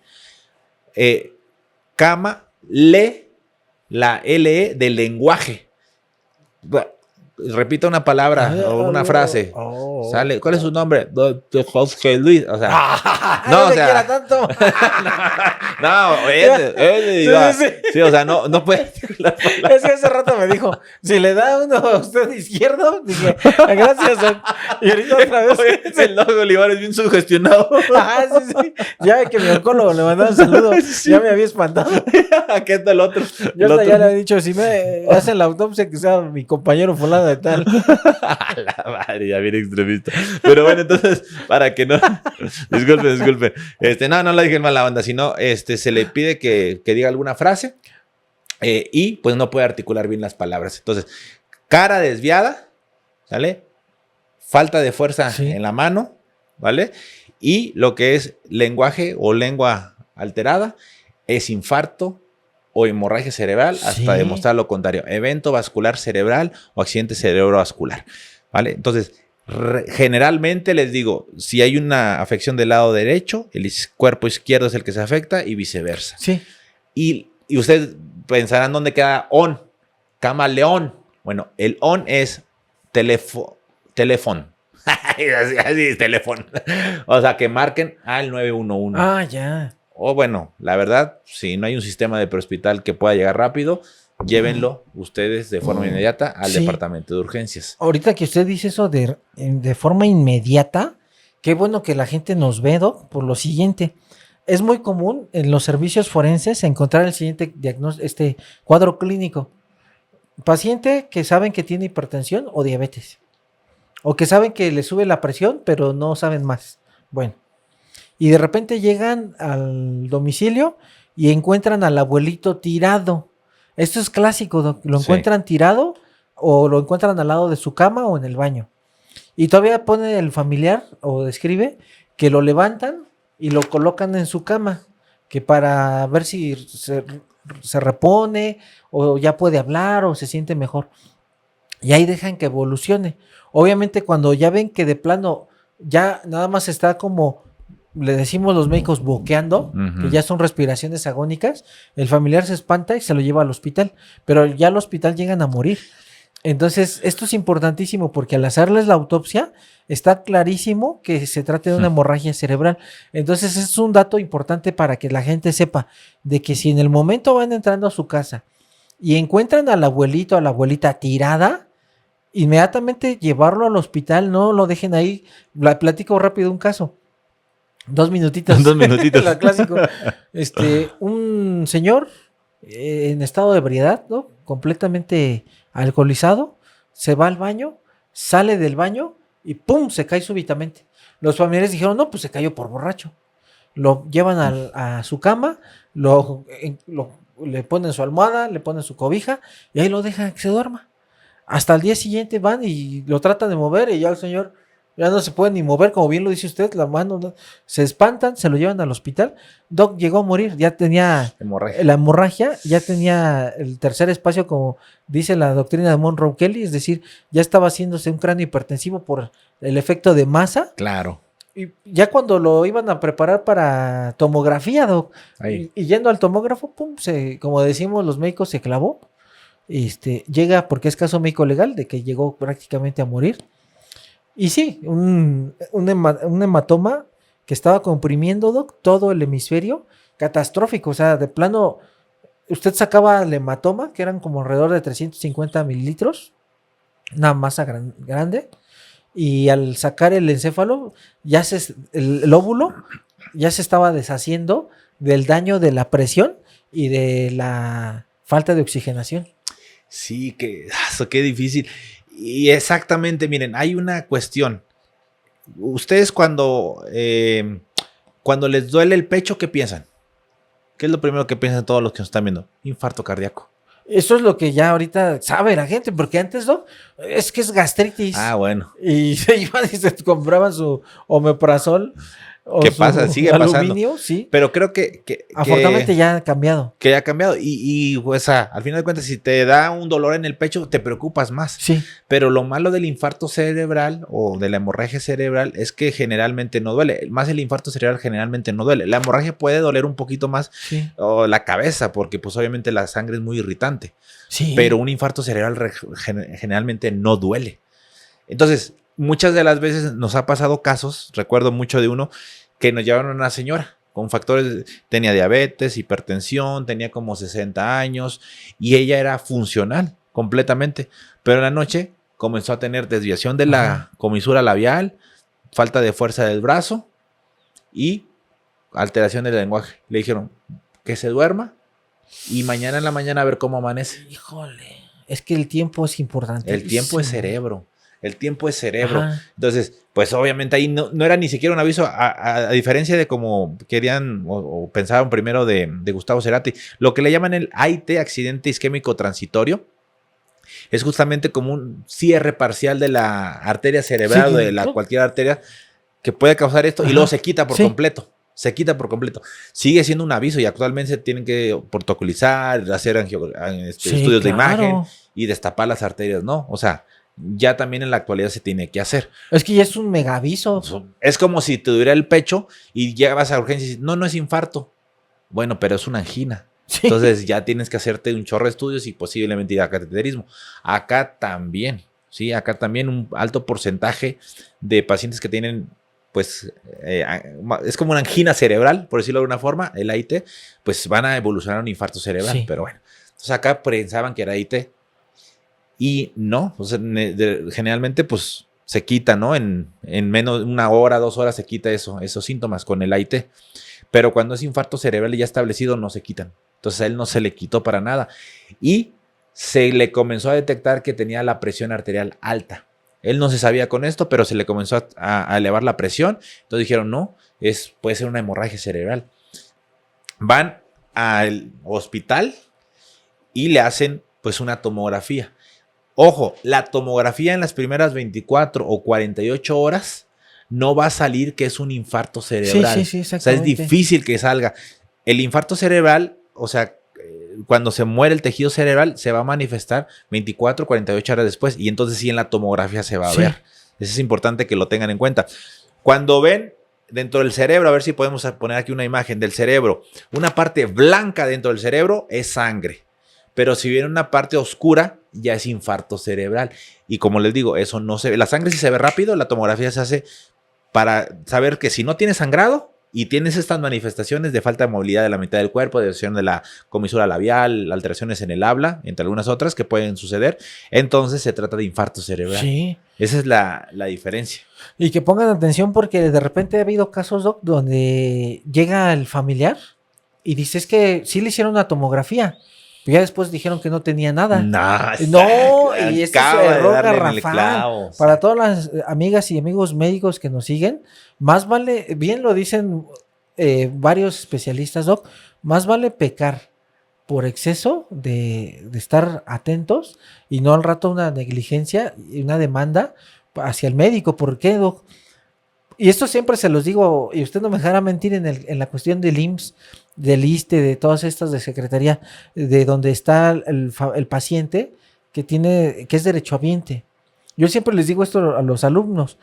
Speaker 1: La LE del lenguaje. Repita una palabra o una frase. ¿Sale? ¿Cuál es su nombre? Jorge Luis. O sea,
Speaker 2: no, o sea, tanto.
Speaker 1: Sí, o sea, no puede.
Speaker 2: Es que hace rato me dijo, si le da uno a usted izquierdo, dije, gracias. Y ahorita otra vez.
Speaker 1: El logo Olivares bien sugestionado.
Speaker 2: Sí. Ya que mi oncólogo le mandó un saludo, ya me había espantado.
Speaker 1: ¿Qué tal el otro?
Speaker 2: Yo hasta ya le había dicho, si me hacen la autopsia, que sea mi compañero fulano de tal.
Speaker 1: La madre, ya viene extremista. Pero bueno, entonces, para que no. Disculpe. No la dije en mala onda, sino se le pide que diga alguna frase y pues no puede articular bien las palabras. Entonces, cara desviada, ¿sale? Falta de fuerza en la mano, ¿vale? Y lo que es lenguaje o lengua alterada es infarto o hemorragia cerebral, hasta demostrar lo contrario. Evento vascular cerebral o accidente cerebrovascular, ¿vale? Entonces, generalmente les digo, si hay una afección del lado derecho, el cuerpo izquierdo es el que se afecta y viceversa. Sí. Y ustedes pensarán dónde queda ON, camaleón. Bueno, el ON es teléfono. Así es, teléfono. O sea, que marquen al 911.
Speaker 2: Ah, ya.
Speaker 1: O bueno, la verdad, si no hay un sistema de prehospital que pueda llegar rápido, llévenlo ustedes de forma inmediata al departamento de urgencias.
Speaker 2: Ahorita que usted dice eso de forma inmediata, qué bueno que la gente nos ve, Doc, por lo siguiente. Es muy común en los servicios forenses encontrar el siguiente cuadro clínico. Paciente que saben que tiene hipertensión o diabetes. O que saben que le sube la presión, pero no saben más. Bueno. Y de repente llegan al domicilio y encuentran al abuelito tirado. Esto es clásico, Doc. Lo encuentran tirado o lo encuentran al lado de su cama o en el baño. Y todavía pone el familiar o describe que lo levantan y lo colocan en su cama, que para ver si se repone o ya puede hablar o se siente mejor. Y ahí dejan que evolucione. Obviamente cuando ya ven que de plano ya nada más está como le decimos los médicos boqueando, que ya son respiraciones agónicas, el familiar se espanta y se lo lleva al hospital, pero ya al hospital llegan a morir. Entonces, esto es importantísimo porque al hacerles la autopsia, está clarísimo que se trata de una hemorragia cerebral. Entonces, es un dato importante para que la gente sepa de que si en el momento van entrando a su casa y encuentran al abuelito o a la abuelita tirada, inmediatamente llevarlo al hospital, no lo dejen ahí. Platico rápido un caso. 2 minutitos.
Speaker 1: 2 minutitos.
Speaker 2: La clásico. Un señor en estado de ebriedad, ¿no? Completamente alcoholizado, se va al baño, sale del baño y ¡pum! Se cae súbitamente. Los familiares dijeron, no, pues se cayó por borracho. Lo llevan a su cama, le ponen su almohada, le ponen su cobija y ahí lo dejan que se duerma. Hasta el día siguiente van y lo tratan de mover y ya el señor ya no se puede ni mover, como bien lo dice usted, la mano, ¿no? Se espantan, se lo llevan al hospital. Doc llegó a morir, ya tenía la hemorragia, ya tenía el tercer espacio, como dice la doctrina de Monroe Kelly, es decir, ya estaba haciéndose un cráneo hipertensivo por el efecto de masa.
Speaker 1: Claro.
Speaker 2: Y ya cuando lo iban a preparar para tomografía, Doc, y yendo al tomógrafo, pum, como decimos los médicos, se clavó. Llega, porque es caso médico legal, de que llegó prácticamente a morir. Y sí, un hematoma que estaba comprimiendo, Doc, todo el hemisferio, catastrófico. O sea, de plano, usted sacaba el hematoma, que eran como alrededor de 350 mililitros, una masa grande, y al sacar el encéfalo, el óvulo ya se estaba deshaciendo del daño de la presión y de la falta de oxigenación.
Speaker 1: Sí, qué difícil. Y exactamente, miren, hay una cuestión. Ustedes cuando les duele el pecho, ¿qué piensan? ¿Qué es lo primero que piensan todos los que nos están viendo? Infarto cardíaco.
Speaker 2: Eso es lo que ya ahorita sabe la gente, porque antes no, es que es gastritis.
Speaker 1: Ah, bueno.
Speaker 2: Y se iban y se compraban su omeprazol.
Speaker 1: ¿Qué pasa? Sigue
Speaker 2: aluminio,
Speaker 1: pasando.
Speaker 2: Sí.
Speaker 1: Pero creo que
Speaker 2: afortunadamente ya ha cambiado.
Speaker 1: Que ya ha cambiado. Y pues, al final de cuentas, si te da un dolor en el pecho, te preocupas más.
Speaker 2: Sí.
Speaker 1: Pero lo malo del infarto cerebral o de la hemorragia cerebral es que generalmente no duele. Más el infarto cerebral generalmente no duele. La hemorragia puede doler un poquito más, sí, o la cabeza, porque pues obviamente la sangre es muy irritante.
Speaker 2: Sí.
Speaker 1: Pero un infarto cerebral generalmente no duele. Entonces, muchas de las veces nos ha pasado casos, recuerdo mucho de uno, que nos llevaron a una señora con factores, tenía diabetes, hipertensión, tenía como 60 años y ella era funcional completamente, pero en la noche comenzó a tener desviación de la comisura labial, falta de fuerza del brazo y alteración del lenguaje. Le dijeron que se duerma y mañana en la mañana a ver cómo amanece.
Speaker 2: Híjole, es que el tiempo es importante.
Speaker 1: El tiempo es cerebro. El tiempo es cerebro. Ajá. Entonces, pues obviamente ahí no era ni siquiera un aviso, a diferencia de como querían o pensaban primero de Gustavo Cerati. Lo que le llaman el AIT, accidente isquémico transitorio, es justamente como un cierre parcial de la arteria cerebral, sí, o de cualquier arteria que puede causar esto. Ajá. Y luego se quita por completo. Se quita por completo. Sigue siendo un aviso y actualmente se tienen que protocolizar, hacer estudios de imagen y destapar las arterias, ¿no? O sea, ya también en la actualidad se tiene que hacer.
Speaker 2: Es que ya es un mega aviso.
Speaker 1: Es como si te duele el pecho y llegabas a urgencia y dices, no es infarto. Bueno, pero es una angina. Sí. Entonces ya tienes que hacerte un chorro de estudios y posiblemente ir a cateterismo. Acá también, sí, acá también un alto porcentaje de pacientes que tienen, pues, es como una angina cerebral, por decirlo de alguna forma, el AIT, pues van a evolucionar a un infarto cerebral. Sí. Pero bueno, entonces acá pensaban que era AIT. Y no, pues, generalmente pues se quita, ¿no? En menos de 1 hora, 2 horas se quita esos síntomas con el AIT. Pero cuando es infarto cerebral ya establecido no se quitan. Entonces a él no se le quitó para nada. Y se le comenzó a detectar que tenía la presión arterial alta. Él no se sabía con esto, pero se le comenzó a elevar la presión. Entonces dijeron, no, puede ser una hemorragia cerebral. Van al hospital y le hacen pues una tomografía. Ojo, la tomografía en las primeras 24 o 48 horas no va a salir que es un infarto cerebral.
Speaker 2: Sí,
Speaker 1: o sea, es difícil que salga. El infarto cerebral, o sea, cuando se muere el tejido cerebral, se va a manifestar 24 o 48 horas después y entonces sí en la tomografía se va a ver. Eso es importante que lo tengan en cuenta. Cuando ven dentro del cerebro, a ver si podemos poner aquí una imagen del cerebro, una parte blanca dentro del cerebro es sangre. pero si viene una parte oscura, ya es infarto cerebral. Y como les digo, eso no se ve. La sangre sí se ve rápido, la tomografía se hace para saber que si no tienes sangrado y tienes estas manifestaciones de falta de movilidad de la mitad del cuerpo, de desviación de la comisura labial, alteraciones en el habla, entre algunas otras que pueden suceder, entonces se trata de infarto cerebral.
Speaker 2: Sí.
Speaker 1: Esa es la diferencia.
Speaker 2: Y que pongan atención porque de repente ha habido casos, Doc, donde llega el familiar y dice, es que sí le hicieron una tomografía. Ya después dijeron que no tenía nada. No, y este es un error garrafal. Para todas las amigas y amigos médicos que nos siguen, más vale, bien lo dicen varios especialistas, Doc, más vale pecar por exceso de estar atentos y no al rato una negligencia y una demanda hacia el médico. ¿Por qué, Doc? Y esto siempre se los digo, y usted no me dejará mentir en la cuestión del IMSS, del ISSSTE, de todas estas de secretaría, de donde está el paciente que es derechohabiente. Yo siempre les digo esto a los alumnos,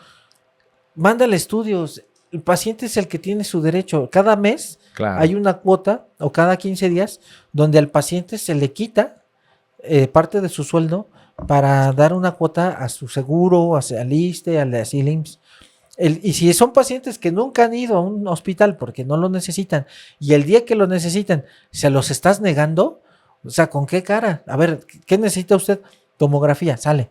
Speaker 2: mándale estudios, el paciente es el que tiene su derecho. Cada mes hay una cuota, o cada 15 días, donde al paciente se le quita parte de su sueldo para dar una cuota a su seguro, al ISSSTE, al IMSS. Y si son pacientes que nunca han ido a un hospital porque no lo necesitan, y el día que lo necesitan se los estás negando, o sea, ¿con qué cara? A ver, ¿qué necesita usted? Tomografía, sale.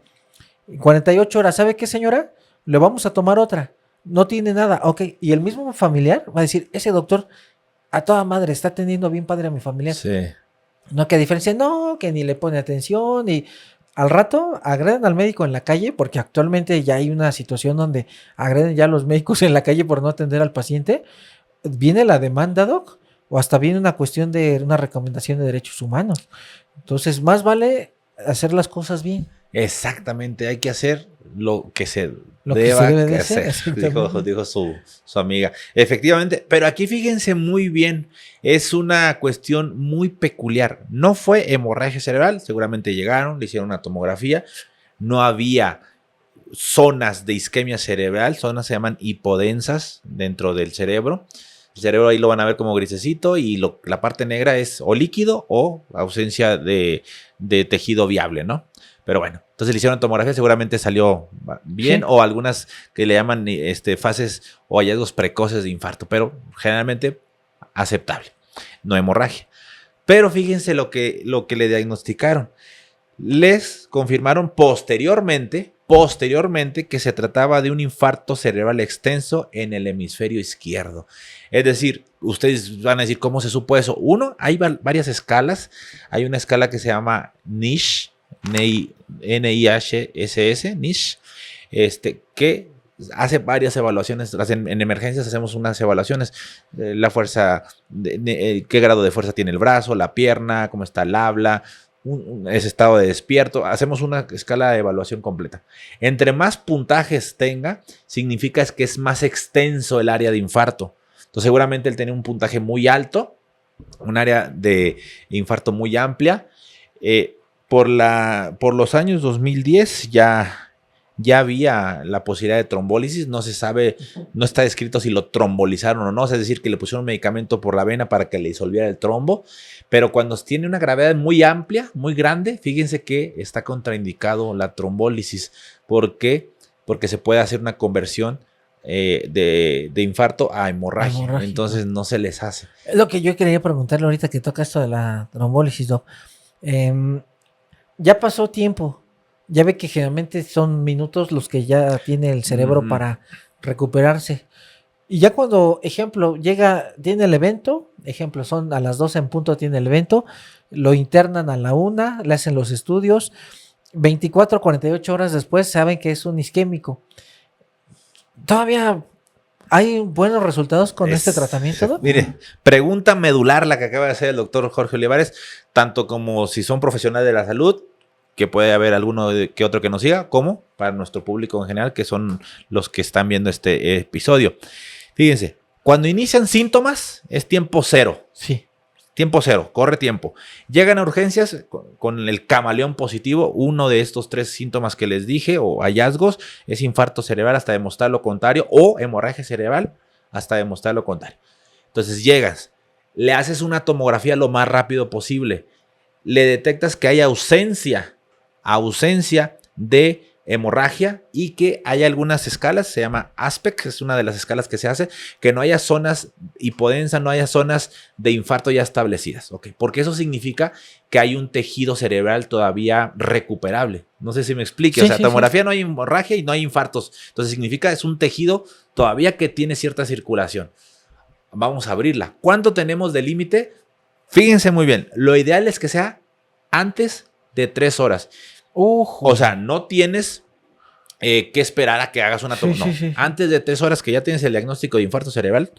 Speaker 2: 48 horas, ¿sabe qué, señora? Le vamos a tomar otra. No tiene nada, ok. Y el mismo familiar va a decir, ese doctor a toda madre está atendiendo bien padre a mi familiar.
Speaker 1: Sí.
Speaker 2: No, que a diferencia, no, que ni le pone atención y... Al rato agreden al médico en la calle, porque actualmente ya hay una situación donde agreden ya a los médicos en la calle por no atender al paciente. Viene la demanda, Doc, o hasta viene una cuestión de una recomendación de derechos humanos. Entonces, más vale hacer las cosas bien.
Speaker 1: Exactamente, hay que hacer lo que se
Speaker 2: debe
Speaker 1: de hacer, dijo su amiga. Efectivamente, pero aquí fíjense muy bien, es una cuestión muy peculiar. No fue hemorragia cerebral, seguramente llegaron, le hicieron una tomografía, no había zonas de isquemia cerebral, zonas se llaman hipodensas dentro del cerebro. El cerebro ahí lo van a ver como grisecito y la parte negra es o líquido o ausencia de tejido viable, ¿no? Pero bueno, entonces le hicieron tomografía, seguramente salió bien, sí. O algunas que le llaman fases o hallazgos precoces de infarto, pero generalmente aceptable, no hemorragia. Pero fíjense lo que le diagnosticaron. Les confirmaron posteriormente que se trataba de un infarto cerebral extenso en el hemisferio izquierdo. Es decir, ustedes van a decir, ¿cómo se supo eso? Uno, hay varias escalas. Hay una escala que se llama NISH, NIHSS, NISH, que hace varias evaluaciones. En emergencias hacemos unas evaluaciones. La fuerza, qué grado de fuerza tiene el brazo, la pierna, cómo está el habla, ese estado de despierto. Hacemos una escala de evaluación completa. Entre más puntajes tenga, significa que es más extenso el área de infarto. Entonces seguramente él tenía un puntaje muy alto, un área de infarto muy amplia. Por los años 2010 ya había la posibilidad de trombólisis. No se sabe, no está descrito si lo trombolizaron o no, es decir, que le pusieron un medicamento por la vena para que le disolviera el trombo, pero cuando tiene una gravedad muy amplia, muy grande, fíjense que está contraindicado la trombólisis. ¿Por qué? Porque se puede hacer una conversión de infarto a hemorragia, entonces no se les hace.
Speaker 2: Es lo que yo quería preguntarle ahorita que toca esto de la trombólisis, Doc. Ya pasó tiempo, ya ve que generalmente son minutos los que ya tiene el cerebro para recuperarse. Y ya cuando, ejemplo, tiene el evento, ejemplo, son a las 12 en punto tiene el evento, lo internan a la 1, le hacen los estudios, 24 a 48 horas después saben que es un isquémico. ¿Todavía hay buenos resultados con este tratamiento, ¿no?
Speaker 1: Mire, pregunta medular la que acaba de hacer el doctor Jorge Olivares, tanto como si son profesionales de la salud, que puede haber alguno que otro que nos siga, como para nuestro público en general, que son los que están viendo este episodio. Fíjense, cuando inician síntomas es tiempo cero.
Speaker 2: Sí.
Speaker 1: Tiempo cero, corre tiempo. Llegan a urgencias con el camaleón positivo. Uno de estos 3 síntomas que les dije o hallazgos es infarto cerebral hasta demostrar lo contrario o hemorragia cerebral hasta demostrar lo contrario. Entonces llegas, le haces una tomografía lo más rápido posible. le detectas que hay ausencia de hemorragia y que hay algunas escalas, se llama ASPEC, es una de las escalas que se hace, que no haya zonas hipodensa, no haya zonas de infarto ya establecidas, ¿ok? Porque eso significa que hay un tejido cerebral todavía recuperable. No sé si me explique,
Speaker 2: Sí,
Speaker 1: o sea,
Speaker 2: sí,
Speaker 1: tomografía no hay hemorragia y no hay infartos, entonces significa es un tejido todavía que tiene cierta circulación. Vamos a abrirla. ¿Cuánto tenemos de límite? Fíjense muy bien, lo ideal es que sea antes de 3 horas. O sea, no tienes que esperar a que hagas una toma. No, antes de 3 horas que ya tienes el diagnóstico de infarto cerebral,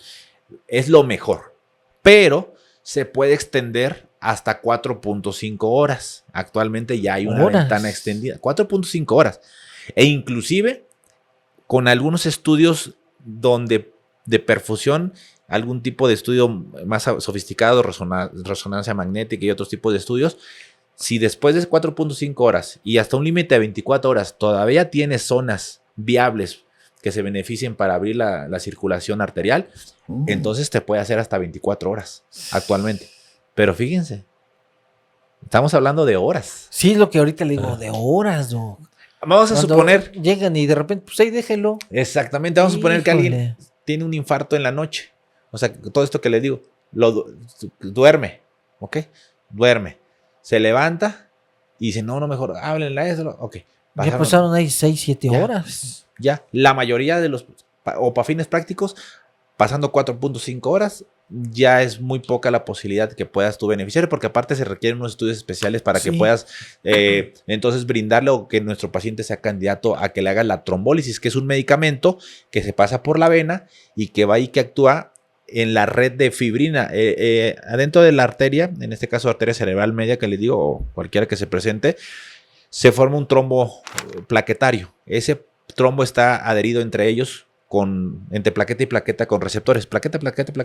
Speaker 1: es lo mejor. Pero se puede extender hasta 4.5 horas. Actualmente ya hay una ventana extendida. 4.5 horas. E inclusive con algunos estudios de perfusión, algún tipo de estudio más sofisticado, resonancia magnética y otros tipos de estudios, si después de 4.5 horas y hasta un límite de 24 horas todavía tienes zonas viables que se beneficien para abrir la circulación arterial, entonces te puede hacer hasta 24 horas actualmente. Pero fíjense, estamos hablando de horas.
Speaker 2: Sí, es lo que ahorita le digo, de horas, ¿no?
Speaker 1: Vamos a suponer.
Speaker 2: Llegan y de repente, pues ahí déjelo.
Speaker 1: Exactamente, vamos a suponer que alguien tiene un infarto en la noche. O sea, todo esto que le digo, duerme, ¿ok? Duerme. Se levanta y dice, no, mejor háblenle a eso. Ok.
Speaker 2: Ya pasaron ahí 6, 7 horas.
Speaker 1: Ya. La mayoría de los, o para fines prácticos, pasando 4.5 horas, ya es muy poca la posibilidad de que puedas tú beneficiar, porque aparte se requieren unos estudios especiales para que puedas entonces brindarle o que nuestro paciente sea candidato a que le haga la trombólisis, que es un medicamento que se pasa por la vena y que va y que actúa en la red de fibrina, adentro de la arteria, en este caso arteria cerebral media que les digo, o cualquiera que se presente, se forma un trombo plaquetario. Ese trombo está adherido entre ellos, entre plaqueta y plaqueta con receptores. Plaqueta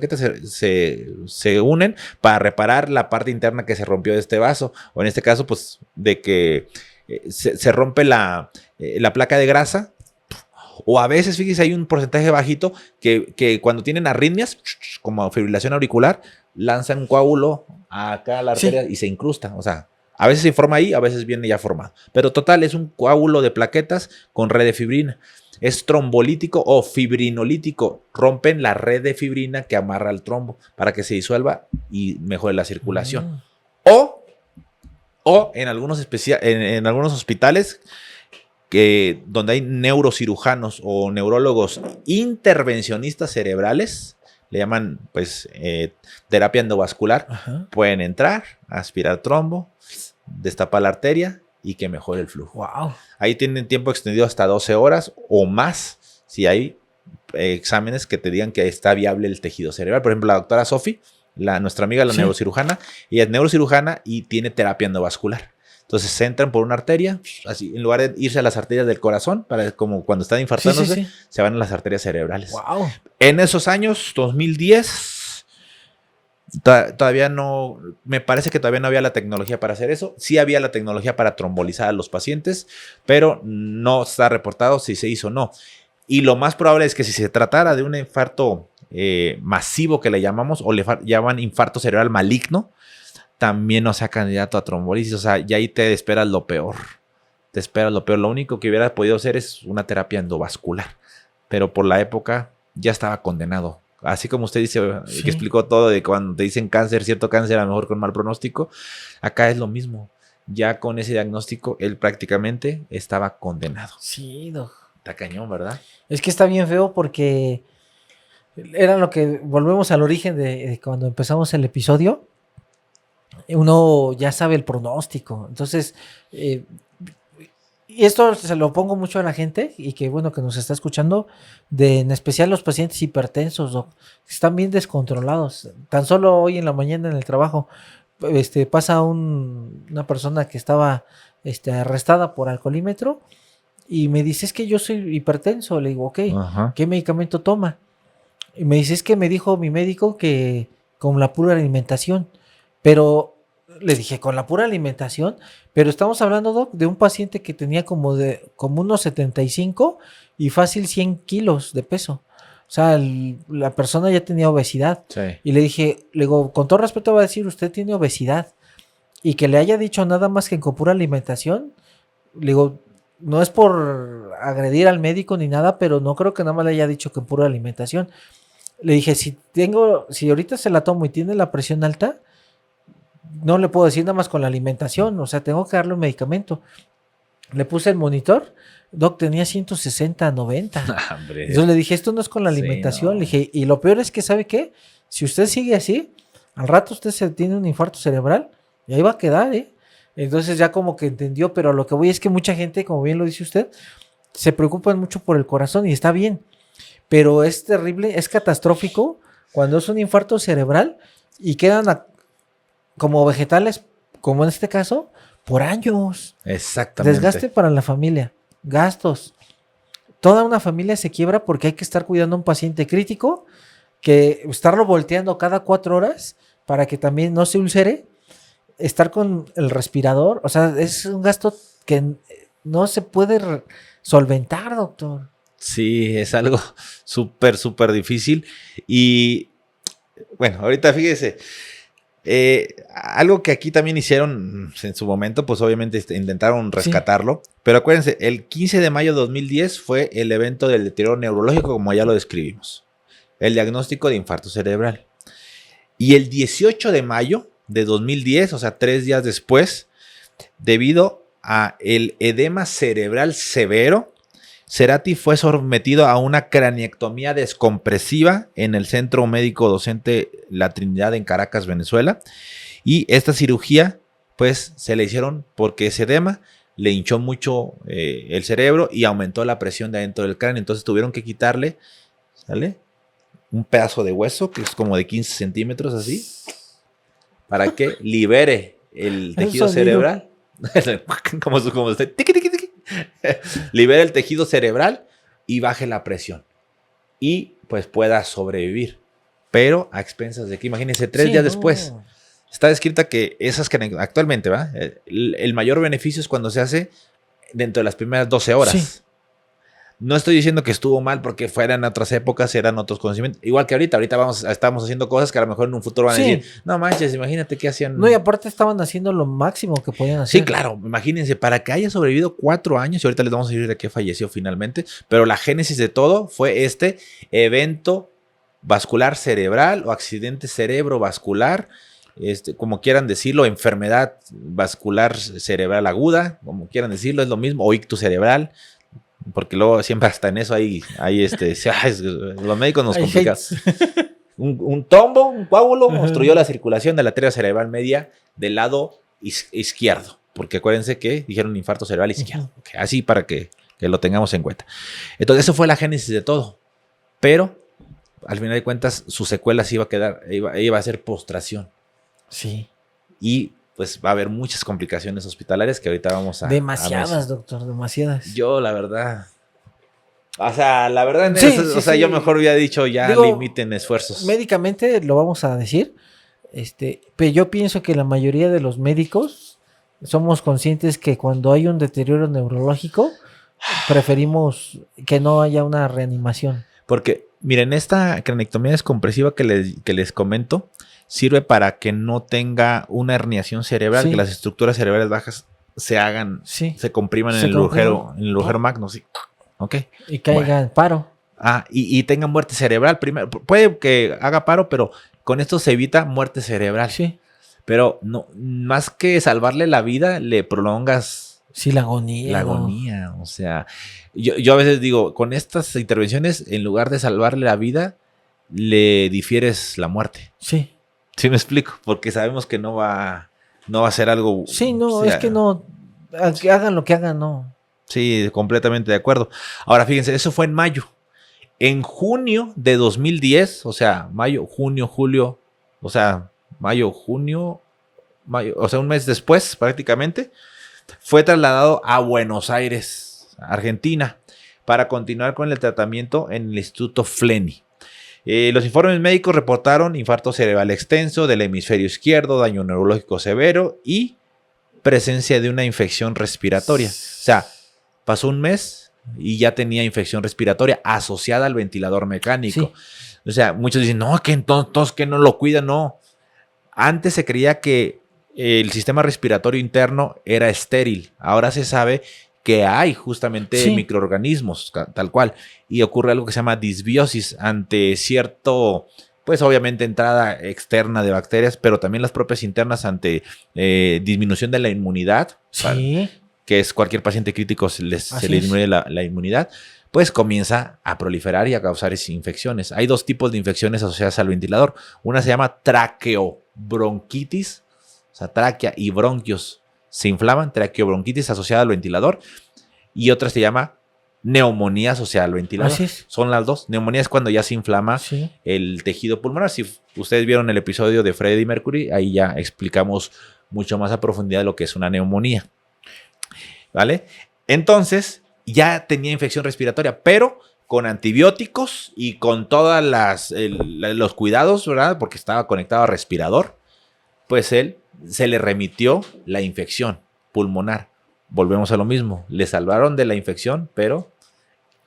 Speaker 1: se unen para reparar la parte interna que se rompió de este vaso, o en este caso, pues, de que se rompe la placa de grasa. O a veces, fíjese, hay un porcentaje bajito que cuando tienen arritmias, como fibrilación auricular, lanzan un coágulo acá a la arteria y se incrusta. O sea, a veces se forma ahí, a veces viene ya formado. Pero total, es un coágulo de plaquetas con red de fibrina. Es trombolítico o fibrinolítico. Rompen la red de fibrina que amarra al trombo para que se disuelva y mejore la circulación. O en algunos hospitales donde hay neurocirujanos o neurólogos intervencionistas cerebrales, le llaman pues terapia endovascular, pueden entrar, aspirar trombo, destapar la arteria y que mejore el flujo.
Speaker 2: Wow.
Speaker 1: Ahí tienen tiempo extendido hasta 12 horas o más si hay exámenes que te digan que está viable el tejido cerebral. Por ejemplo, la doctora Sofi, nuestra amiga, la neurocirujana, ella es neurocirujana y tiene terapia endovascular. Entonces se entran por una arteria, así, en lugar de irse a las arterias del corazón, como cuando están infartándose, se van a las arterias cerebrales.
Speaker 2: Wow.
Speaker 1: En esos años, 2010, todavía no, me parece que todavía no había la tecnología para hacer eso. Sí había la tecnología para trombolizar a los pacientes, pero no está reportado si se hizo o no. Y lo más probable es que si se tratara de un infarto masivo que le llamamos, o le llaman infarto cerebral maligno, también no sea candidato a trombolisis. O sea, ya ahí te esperas lo peor. Te esperas lo peor. Lo único que hubiera podido hacer es una terapia endovascular. Pero por la época ya estaba condenado. Así como usted dice, que explicó todo de cuando te dicen cáncer, cierto cáncer, a lo mejor con mal pronóstico. Acá es lo mismo. Ya con ese diagnóstico, él prácticamente estaba condenado.
Speaker 2: Sí, doc.
Speaker 1: Está cañón, ¿verdad?
Speaker 2: Es que está bien feo porque era lo que volvemos al origen de cuando empezamos el episodio. Uno ya sabe el pronóstico. Entonces, y esto se lo pongo mucho a la gente y que bueno que nos está escuchando, en especial los pacientes hipertensos, doc, están bien descontrolados. Tan solo hoy en la mañana en el trabajo pasa una persona que estaba arrestada por alcoholímetro y me dice, es que yo soy hipertenso. Le digo, ok, ¿qué medicamento toma? Y me dice, es que me dijo mi médico que con la pura alimentación. Pero le dije, con la pura alimentación, pero estamos hablando, doc, de un paciente que tenía como unos 75 y fácil 100 kilos de peso. O sea, la persona ya tenía obesidad. Sí. Y le digo, con todo respeto va a decir, usted tiene obesidad. y que le haya dicho nada más que con pura alimentación, le digo, no es por agredir al médico ni nada, pero no creo que nada más le haya dicho que en pura alimentación. Le dije, si ahorita se la tomo y tiene la presión alta, no le puedo decir nada más con la alimentación, o sea, tengo que darle un medicamento. Le puse el monitor, doc, tenía 160, 90.
Speaker 1: Hombre.
Speaker 2: Entonces le dije, esto no es con la alimentación.
Speaker 1: Sí, no.
Speaker 2: Le dije, y lo peor es que, ¿sabe qué? Si usted sigue así, al rato usted se tiene un infarto cerebral y ahí va a quedar, ¿eh? Entonces ya como que entendió, pero a lo que voy es que mucha gente, como bien lo dice usted, se preocupan mucho por el corazón y está bien, pero es terrible, es catastrófico cuando es un infarto cerebral y quedan como vegetales, como en este caso, por años.
Speaker 1: Exactamente.
Speaker 2: Desgaste para la familia, gastos. Toda una familia se quiebra porque hay que estar cuidando a un paciente crítico, que estarlo volteando cada 4 horas para que también no se ulcere, estar con el respirador, o sea, es un gasto que no se puede solventar, doctor.
Speaker 1: Sí, es algo súper, súper difícil. Y bueno, ahorita fíjese, algo que aquí también hicieron en su momento, pues obviamente intentaron rescatarlo, pero acuérdense, el 15 de mayo de 2010 fue el evento del deterioro neurológico, como ya lo describimos, el diagnóstico de infarto cerebral. Y el 18 de mayo de 2010, o sea, 3 días después, debido a el edema cerebral severo, Cerati fue sometido a una craniectomía descompresiva en el Centro Médico Docente La Trinidad en Caracas, Venezuela. Y esta cirugía, pues, se le hicieron porque ese edema le hinchó mucho el cerebro y aumentó la presión de adentro del cráneo. Entonces tuvieron que quitarle, ¿sale?, un pedazo de hueso que es como de 15 centímetros así, para que libere el tejido cerebral. como usted, tiqui, tiqui, tiqui. Libere el tejido cerebral y baje la presión. Y pues pueda sobrevivir. Pero a expensas de que, imagínense, 3 días después. Está descrita que esas que actualmente, ¿va? El mayor beneficio es cuando se hace dentro de las primeras 12 horas. Sí. No estoy diciendo que estuvo mal porque fueran otras épocas, eran otros conocimientos. Igual que ahorita estamos haciendo cosas que a lo mejor en un futuro van a decir, no manches, imagínate qué hacían.
Speaker 2: No, y aparte estaban haciendo lo máximo que podían hacer.
Speaker 1: Sí, claro, imagínense, para que haya sobrevivido 4 años, y ahorita les vamos a decir de qué falleció finalmente, pero la génesis de todo fue este evento vascular cerebral o accidente cerebrovascular, como quieran decirlo, enfermedad vascular cerebral aguda, como quieran decirlo, es lo mismo, o ictus cerebral. Porque luego siempre hasta en eso hay los médicos nos complican. Un trombo, un coágulo, obstruyó la circulación de la arteria cerebral media del lado izquierdo. Porque acuérdense que dijeron infarto cerebral izquierdo. Okay, así para que lo tengamos en cuenta. Entonces, eso fue la génesis de todo. Pero, al final de cuentas, su secuela sí iba a ser postración.
Speaker 2: Sí.
Speaker 1: Y pues va a haber muchas complicaciones hospitalarias que ahorita vamos a...
Speaker 2: Demasiadas, doctor, demasiadas.
Speaker 1: Yo, la verdad... yo mejor hubiera dicho limiten esfuerzos.
Speaker 2: Médicamente lo vamos a decir, pero yo pienso que la mayoría de los médicos somos conscientes que cuando hay un deterioro neurológico, preferimos que no haya una reanimación.
Speaker 1: Porque, miren, esta cranectomía descompresiva que les comento, sirve para que no tenga una herniación cerebral, que las estructuras cerebrales bajas se hagan, se compriman en el agujero magno, sí. Okay.
Speaker 2: Y caiga en paro.
Speaker 1: Y tenga muerte cerebral primero. Puede que haga paro, pero con esto se evita muerte cerebral.
Speaker 2: Sí.
Speaker 1: Pero no, más que salvarle la vida, le prolongas
Speaker 2: la agonía.
Speaker 1: La agonía, o sea, yo a veces digo, con estas intervenciones, en lugar de salvarle la vida, le difieres la muerte.
Speaker 2: Sí.
Speaker 1: ¿Sí me explico? Porque sabemos que no va a ser algo...
Speaker 2: Sí, no, es que no, hagan lo que hagan, no.
Speaker 1: Sí, completamente de acuerdo. Ahora, fíjense, eso fue en mayo. En junio de 2010, o sea, mayo, junio, julio, o sea, mayo, junio, o sea, un mes después prácticamente, fue trasladado a Buenos Aires, Argentina, para continuar con el tratamiento en el Instituto Fleni. Los informes médicos reportaron infarto cerebral extenso del hemisferio izquierdo, daño neurológico severo y presencia de una infección respiratoria. O sea, pasó un mes y ya tenía infección respiratoria asociada al ventilador mecánico. Sí. O sea, muchos dicen, no, que entonces que no lo cuidan. No. Antes se creía que el sistema respiratorio interno era estéril. Ahora se sabe que hay justamente microorganismos, tal cual, y ocurre algo que se llama disbiosis ante cierto, pues obviamente entrada externa de bacterias, pero también las propias internas ante disminución de la inmunidad, que es cualquier paciente crítico se le disminuye la inmunidad, pues comienza a proliferar y a causar infecciones. Hay dos tipos de infecciones asociadas al ventilador. Una se llama traqueobronquitis, o sea, tráquea y bronquios se inflaman, traqueobronquitis asociada al ventilador, y otra se llama neumonía asociada al ventilador. Son las dos. Neumonía es cuando ya se inflama el tejido pulmonar. Si ustedes vieron el episodio de Freddie Mercury, ahí ya explicamos mucho más a profundidad de lo que es una neumonía. ¿Vale? Entonces, ya tenía infección respiratoria, pero con antibióticos y con todos los cuidados, ¿verdad? Porque estaba conectado a respirador, pues él se le remitió la infección pulmonar. Volvemos a lo mismo. Le salvaron de la infección, pero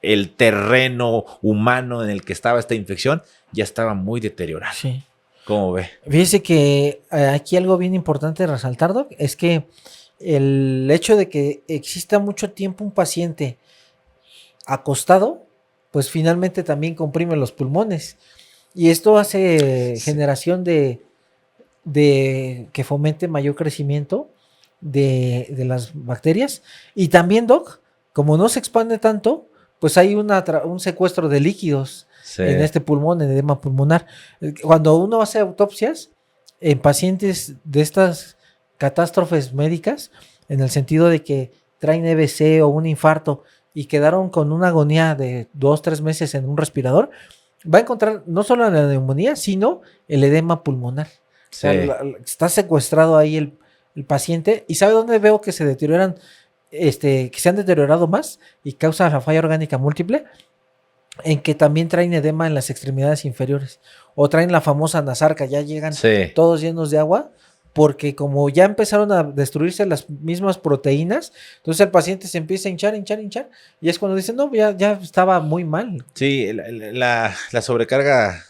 Speaker 1: el terreno humano en el que estaba esta infección ya estaba muy deteriorado. Sí. ¿Cómo ve?
Speaker 2: Fíjese que aquí algo bien importante de resaltar, Doc, es que el hecho de que exista mucho tiempo un paciente acostado, pues finalmente también comprime los pulmones. Y esto hace generación de que fomente mayor crecimiento de las bacterias. Y también, Doc, como no se expande tanto, pues hay un secuestro de líquidos en este pulmón, en edema pulmonar. Cuando uno hace autopsias en pacientes de estas catástrofes médicas, en el sentido de que traen EBC o un infarto y quedaron con una agonía de 2-3 meses en un respirador, va a encontrar no solo la neumonía, sino el edema pulmonar. O sea, está secuestrado ahí el paciente. ¿Y sabe dónde veo que se deterioran, que se han deteriorado más y causa la falla orgánica múltiple? En que también traen edema en las extremidades inferiores. O traen la famosa nasarca, ya llegan todos llenos de agua, porque como ya empezaron a destruirse las mismas proteínas, entonces el paciente se empieza a hinchar, y es cuando dicen, no, ya estaba muy mal.
Speaker 1: Sí, la sobrecarga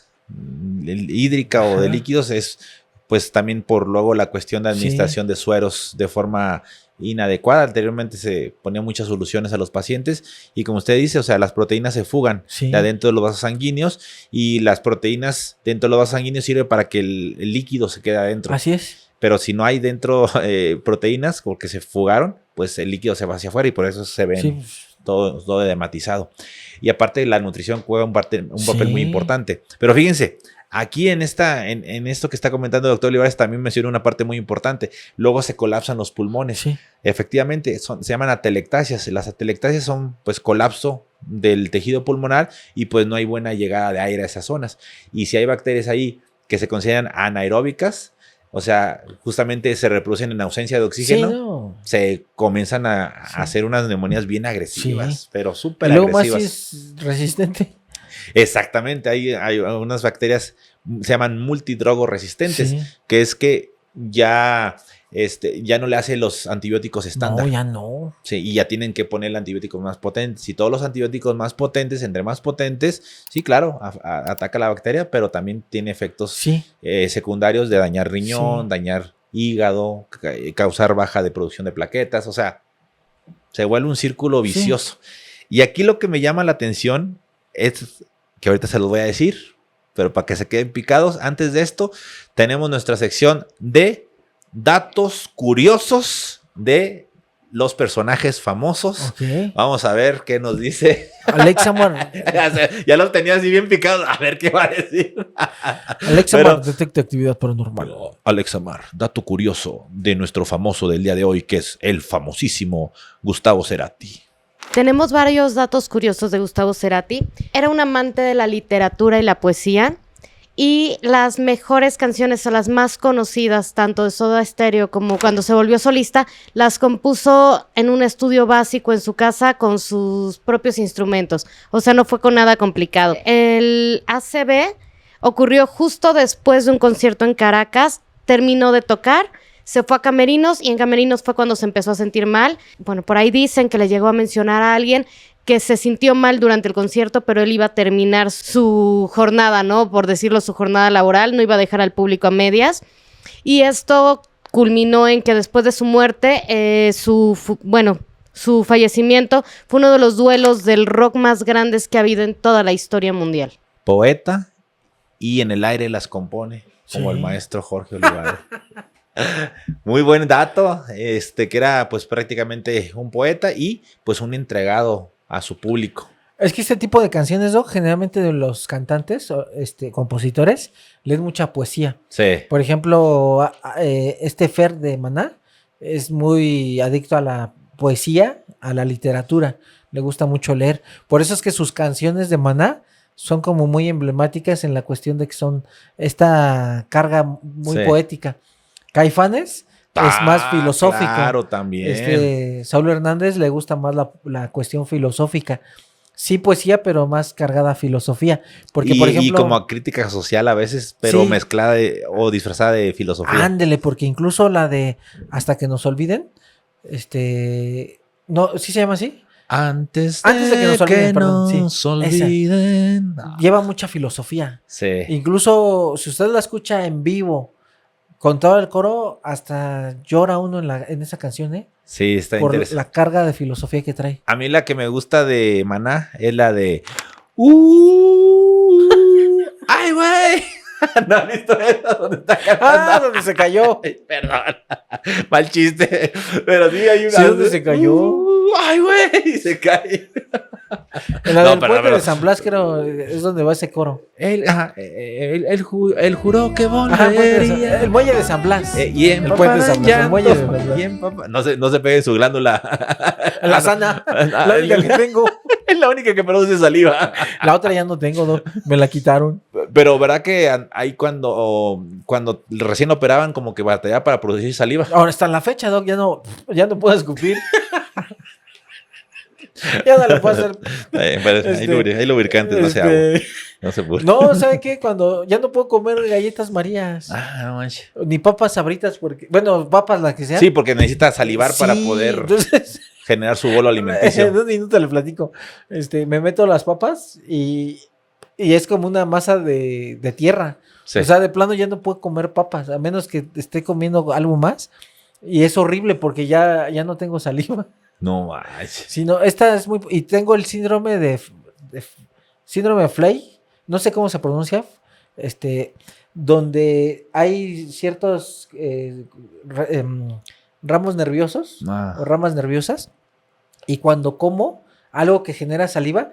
Speaker 1: hídrica o de líquidos es pues también por luego la cuestión de administración de sueros de forma inadecuada. Anteriormente se ponían muchas soluciones a los pacientes y como usted dice, o sea, las proteínas se fugan de adentro de los vasos sanguíneos y las proteínas dentro de los vasos sanguíneos sirven para que el líquido se quede adentro.
Speaker 2: Así es.
Speaker 1: Pero si no hay dentro proteínas porque se fugaron, pues el líquido se va hacia afuera y por eso se ven todo edematizado. Y aparte la nutrición juega un papel muy importante. Pero fíjense, aquí en esto que está comentando el doctor Olivares también menciona una parte muy importante. Luego se colapsan los pulmones. Efectivamente, se llaman atelectasias. Las atelectasias son pues colapso del tejido pulmonar y pues no hay buena llegada de aire a esas zonas. Y si hay bacterias ahí que se consideran anaeróbicas, o sea, justamente se reproducen en ausencia de oxígeno, se comienzan a hacer unas neumonías bien agresivas, pero súper agresivas.
Speaker 2: Luego más es resistente.
Speaker 1: Exactamente, hay unas bacterias, se llaman multidrogo-resistentes, que es que ya no le hace los antibióticos estándar.
Speaker 2: No, ya no.
Speaker 1: Sí, y ya tienen que ponerle antibióticos más potentes. Y todos los antibióticos más potentes, entre más potentes, sí, claro, ataca la bacteria, pero también tiene efectos secundarios de dañar riñón, dañar hígado, causar baja de producción de plaquetas. O sea, se vuelve un círculo vicioso. Y aquí lo que me llama la atención es que ahorita se los voy a decir, pero para que se queden picados, antes de esto, tenemos nuestra sección de datos curiosos de los personajes famosos. Vamos a ver qué nos dice
Speaker 2: Alexa Mar.
Speaker 1: Ya los tenía así bien picados. A ver qué va a decir.
Speaker 2: Alexa Mar detecta actividad paranormal.
Speaker 1: Alexa Mar, dato curioso de nuestro famoso del día de hoy, que es el famosísimo Gustavo Cerati.
Speaker 4: Tenemos varios datos curiosos de Gustavo Cerati. Era un amante de la literatura y la poesía. Y las mejores canciones o las más conocidas, tanto de Soda Stereo como cuando se volvió solista, las compuso en un estudio básico en su casa con sus propios instrumentos. O sea, no fue con nada complicado. El ACV ocurrió justo después de un concierto en Caracas. Terminó de tocar, se fue a Camerinos y en Camerinos fue cuando se empezó a sentir mal. Bueno, por ahí dicen que le llegó a mencionar a alguien que se sintió mal durante el concierto, pero él iba a terminar su jornada, ¿no? Por decirlo, su jornada laboral, no iba a dejar al público a medias. Y esto culminó en que después de su muerte, su fallecimiento fue uno de los duelos del rock más grandes que ha habido en toda la historia mundial.
Speaker 1: Poeta y en el aire las compone, como
Speaker 2: Sí.
Speaker 1: el maestro Jorge Olivares. Muy buen dato, que era pues prácticamente un poeta y pues un entregado a su público.
Speaker 2: Es que este tipo de canciones, ¿no? Generalmente de los cantantes, compositores, leen mucha poesía.
Speaker 1: Sí.
Speaker 2: Por ejemplo, Fer de Maná es muy adicto a la poesía, a la literatura. Le gusta mucho leer. Por eso es que sus canciones de Maná son como muy emblemáticas en la cuestión de que son esta carga muy
Speaker 1: Sí.
Speaker 2: poética. Caifanes es más filosófico.
Speaker 1: Claro, también.
Speaker 2: Saulo Hernández le gusta más la cuestión filosófica. Sí, poesía, pero más cargada a filosofía. Porque, por ejemplo,
Speaker 1: y como a crítica social a veces, pero
Speaker 2: Sí.
Speaker 1: mezclada o disfrazada de filosofía.
Speaker 2: ándele, porque incluso la de Hasta que nos olviden, no, ¿sí se llama así?
Speaker 1: Antes
Speaker 2: Antes de que nos olviden, perdón, sí,
Speaker 1: nos olviden. No.
Speaker 2: Lleva mucha filosofía.
Speaker 1: Sí.
Speaker 2: Incluso si usted la escucha en vivo, con todo el coro, hasta llora uno en esa canción,
Speaker 1: Sí, está
Speaker 2: por
Speaker 1: interesante.
Speaker 2: la carga de filosofía que trae.
Speaker 1: A mí la que me gusta de Maná es la de ¡ay, güey! ¿No has visto eso? ¿Dónde está cantando?
Speaker 2: Donde se cayó.
Speaker 1: Ay, perdón. Mal chiste. Pero sí hay una.
Speaker 2: Sí, ¿dónde se cayó?
Speaker 1: ¡Ay, güey! Y se cae.
Speaker 2: En la
Speaker 1: No,
Speaker 2: del
Speaker 1: pero-
Speaker 2: puente
Speaker 1: pero-
Speaker 2: de San Blas, creo, es donde va ese coro.
Speaker 1: Él juró que
Speaker 2: Ajá,
Speaker 1: volvería.
Speaker 2: el muelle de San Blas.
Speaker 1: Y en
Speaker 2: el puente de San Blas, el muelle de San Blas.
Speaker 1: y en no se pegue su glándula.
Speaker 2: La sana, la única que tengo.
Speaker 1: Es la única que produce saliva.
Speaker 2: La otra ya no tengo, no, me la quitaron.
Speaker 1: Pero verdad que ahí cuando recién operaban como que batallaba para producir saliva.
Speaker 2: Ahora está en la fecha, Doc, ya no puedo escupir. Ya no le puedo hacer.
Speaker 1: Pero hay lubricantes, no se agua. No se burle.
Speaker 2: No, ¿sabe qué? Cuando ya no puedo comer galletas Marías.
Speaker 1: No manches.
Speaker 2: Ni papas sabritas, porque. Bueno, papas las que sean.
Speaker 1: Sí, porque necesita salivar para
Speaker 2: Sí,
Speaker 1: poder
Speaker 2: Entonces,
Speaker 1: generar su bolo alimenticio.
Speaker 2: en un minuto le platico. Me meto las papas y es como una masa de tierra.
Speaker 1: Sí.
Speaker 2: O sea, de plano ya no puedo comer papas, a menos que esté comiendo algo más. Y es horrible porque ya no tengo saliva.
Speaker 1: No manches.
Speaker 2: Sino, esta es muy... Y tengo el síndrome de síndrome de Flay, no sé cómo se pronuncia, donde hay ciertos ramos nerviosos o ramas nerviosas, y cuando como algo que genera saliva,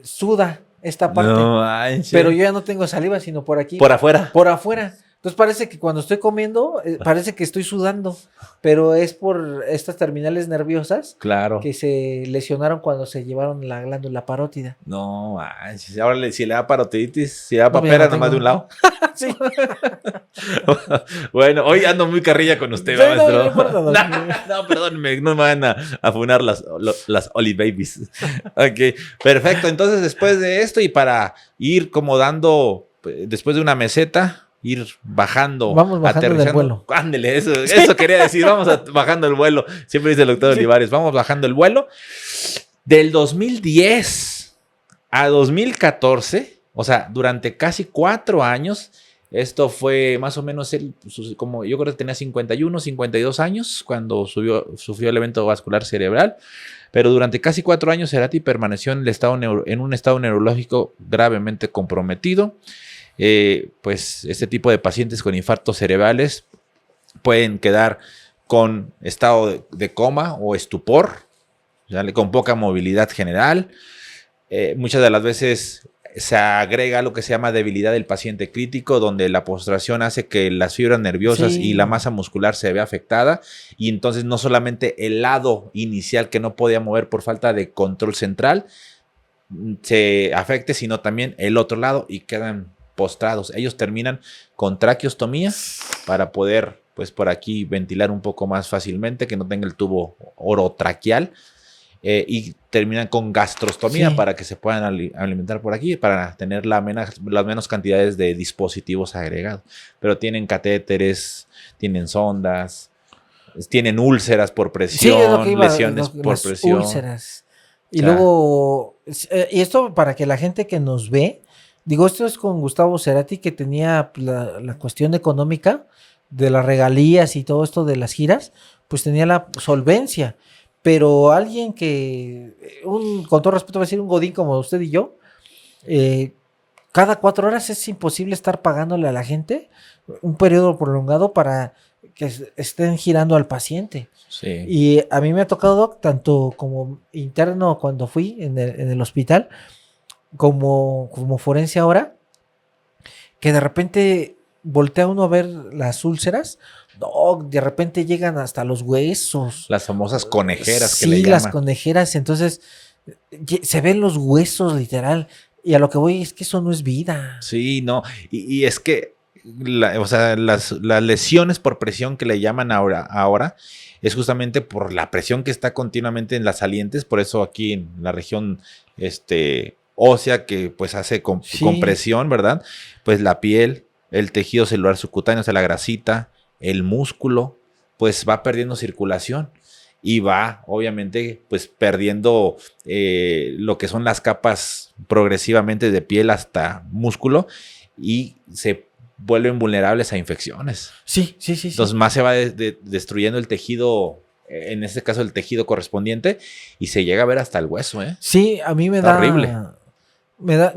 Speaker 2: suda esta parte.
Speaker 1: No manches.
Speaker 2: Pero yo ya no tengo saliva, sino por aquí.
Speaker 1: Por afuera.
Speaker 2: Por afuera. Entonces parece que cuando estoy comiendo, parece que estoy sudando, pero es por estas terminales nerviosas
Speaker 1: Claro.
Speaker 2: que se lesionaron cuando se llevaron la glándula parótida.
Speaker 1: No manches. Ahora si le da parotiditis, si le da
Speaker 2: No,
Speaker 1: papera
Speaker 2: ya no
Speaker 1: nomás de
Speaker 2: tengo.
Speaker 1: un lado.
Speaker 2: Sí.
Speaker 1: Bueno, hoy ando muy carrilla con usted,
Speaker 2: Sí, no,
Speaker 1: maestro.
Speaker 2: no importa, Doc.
Speaker 1: No, perdónenme, no me van a funar las Oli Babies. Ok, perfecto. Entonces, después de esto y para ir como dando, después de una meseta, ir bajando.
Speaker 2: Vamos bajando del vuelo.
Speaker 1: Ándele, eso quería decir, bajando el vuelo. Siempre dice el doctor Olivares, vamos bajando el vuelo. Del 2010 a 2014, o sea, durante casi 4 años, esto fue más o menos como yo creo que tenía 51, 52 años cuando sufrió el evento vascular cerebral, pero durante casi 4 años Cerati permaneció en un estado neurológico gravemente comprometido. Pues este tipo de pacientes con infartos cerebrales pueden quedar con estado de coma o estupor, ¿sale? Con poca movilidad general. Muchas de las veces se agrega lo que se llama debilidad del paciente crítico, donde la postración hace que las fibras nerviosas
Speaker 2: Sí.
Speaker 1: y la masa muscular se vea afectada, y entonces no solamente el lado inicial que no podía mover por falta de control central se afecte, sino también el otro lado y quedan postrados. Ellos terminan con traqueostomía para poder, pues por aquí, ventilar un poco más fácilmente, que no tenga el tubo orotraqueal. Y terminan con gastrostomía,
Speaker 2: Sí.
Speaker 1: para que se puedan alimentar por aquí, para tener las menos cantidades de dispositivos agregados. Pero tienen catéteres, tienen sondas, tienen úlceras por presión,
Speaker 2: es lo que iba,
Speaker 1: lesiones por
Speaker 2: las
Speaker 1: presión.
Speaker 2: úlceras. Y
Speaker 1: Claro.
Speaker 2: luego, y esto para que la gente que nos ve, digo, esto es con Gustavo Cerati, que tenía la cuestión económica de las regalías y todo esto de las giras, pues tenía la solvencia. Pero alguien que, con todo respeto, va a decir un godín como usted y yo, cada 4 horas es imposible estar pagándole a la gente un periodo prolongado para que estén girando al paciente.
Speaker 1: Sí.
Speaker 2: Y a mí me ha tocado, Doc, tanto como interno cuando fui en el hospital, como forense ahora, que de repente voltea uno a ver las úlceras, Doc, de repente llegan hasta los huesos.
Speaker 1: Las famosas conejeras que
Speaker 2: sí,
Speaker 1: le llaman.
Speaker 2: las conejeras, entonces se ven los huesos literal. Y a lo que voy es que eso no es vida.
Speaker 1: Sí, no. Y es que las lesiones por presión que le llaman ahora es justamente por la presión que está continuamente en las salientes. Por eso aquí en la región ósea que pues hace compresión, ¿verdad? Pues la piel, el tejido celular subcutáneo, o sea, la grasita, el músculo, pues va perdiendo circulación. Y va, obviamente, pues perdiendo lo que son las capas progresivamente de piel hasta músculo y se vuelven vulnerables a infecciones.
Speaker 2: Sí.
Speaker 1: Entonces más se va destruyendo el tejido, en este caso el tejido correspondiente, y se llega a ver hasta el hueso, ¿eh?
Speaker 2: Sí, a mí me
Speaker 1: Está
Speaker 2: da...
Speaker 1: horrible.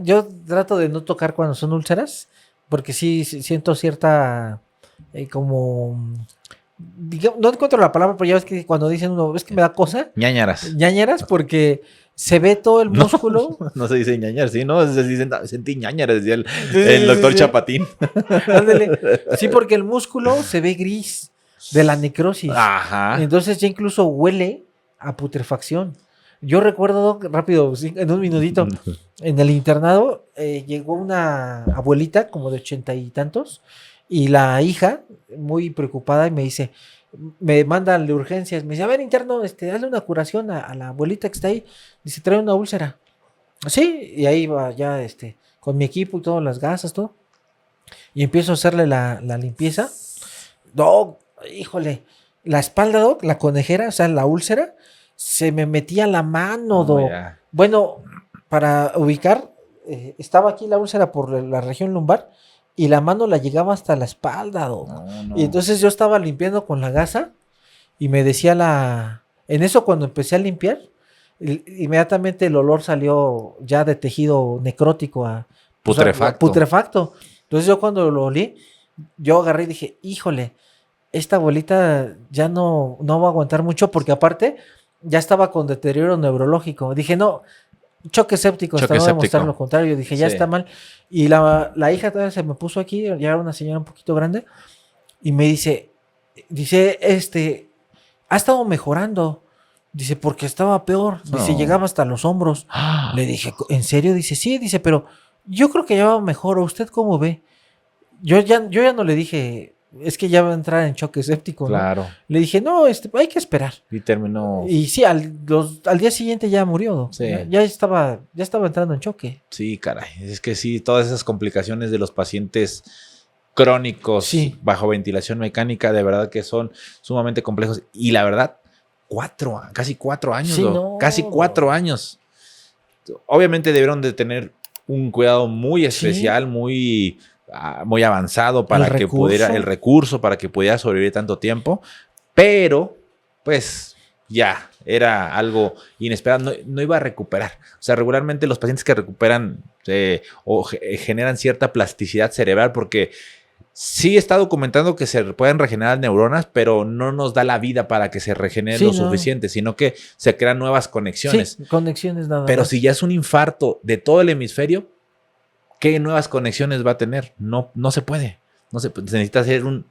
Speaker 2: Yo trato de no tocar cuando son úlceras, porque sí siento cierta como... no encuentro la palabra, pero ya ves que cuando dicen uno, es que me da cosa. Ñañaras, porque se ve todo el músculo.
Speaker 1: No se dice ñañaras, sí, no, se dicen, sentí ñañaras, decía el doctor Chapatín.
Speaker 2: Ándale. Sí, porque el músculo se ve gris de la necrosis.
Speaker 1: Ajá.
Speaker 2: Entonces ya incluso huele a putrefacción. Yo recuerdo, rápido, en un minutito, en el internado llegó una abuelita como de 80 y tantos, y la hija, muy preocupada, y me dice, me mandan de urgencias, me dice, a ver, interno, dale una curación a la abuelita que está ahí, dice, trae una úlcera. Sí, y ahí va ya, con mi equipo y todo, las gasas, todo, y empiezo a hacerle la limpieza. No, híjole, la espalda, Doc, la conejera, o sea, la úlcera, se me metía la mano, Doc. Bueno, para ubicar, estaba aquí la úlcera por la región lumbar, y la mano la llegaba hasta la espalda, Doc.
Speaker 1: No.
Speaker 2: Y entonces yo estaba limpiando con la gasa y me decía en eso cuando empecé a limpiar, inmediatamente el olor salió ya de tejido necrótico a putrefacto. Entonces yo cuando lo olí, yo agarré y dije, híjole, esta abuelita ya no va a aguantar mucho, porque aparte ya estaba con deterioro neurológico. Dije, no, choque séptico, hasta no demostrar lo contrario. Dije, ya está mal. Y la hija todavía se me puso aquí, ya era una señora un poquito grande, y me dice, ha estado mejorando. Dice, porque estaba peor. Dice, llegaba hasta los hombros. Le dije, ¿en serio? Dice, sí. Dice, pero yo creo que ya va mejor. ¿O usted cómo ve? Yo ya no le dije, es que ya va a entrar en choque séptico, ¿no?
Speaker 1: Claro.
Speaker 2: Le dije, no, hay que esperar.
Speaker 1: Y terminó.
Speaker 2: Y sí, al día siguiente ya murió.
Speaker 1: Sí.
Speaker 2: Ya estaba entrando en choque.
Speaker 1: Sí, caray. Es que sí, todas esas complicaciones de los pacientes crónicos bajo ventilación mecánica, de verdad que son sumamente complejos. Y la verdad, casi 4 años.
Speaker 2: Sí, no.
Speaker 1: Casi 4 años. Obviamente debieron de tener un cuidado muy especial, muy avanzado para que pudiera, el recurso para que pudiera sobrevivir tanto tiempo, pero pues ya era algo inesperado, no iba a recuperar. O sea, regularmente los pacientes que recuperan generan cierta plasticidad cerebral, porque sí está documentando que se pueden regenerar neuronas, pero no nos da la vida para que se regenere lo suficiente, sino que se crean nuevas conexiones.
Speaker 2: Sí, conexiones nada
Speaker 1: pero
Speaker 2: más.
Speaker 1: Si ya es un infarto de todo el hemisferio, ¿qué nuevas conexiones va a tener? No se puede. Se necesita hacer un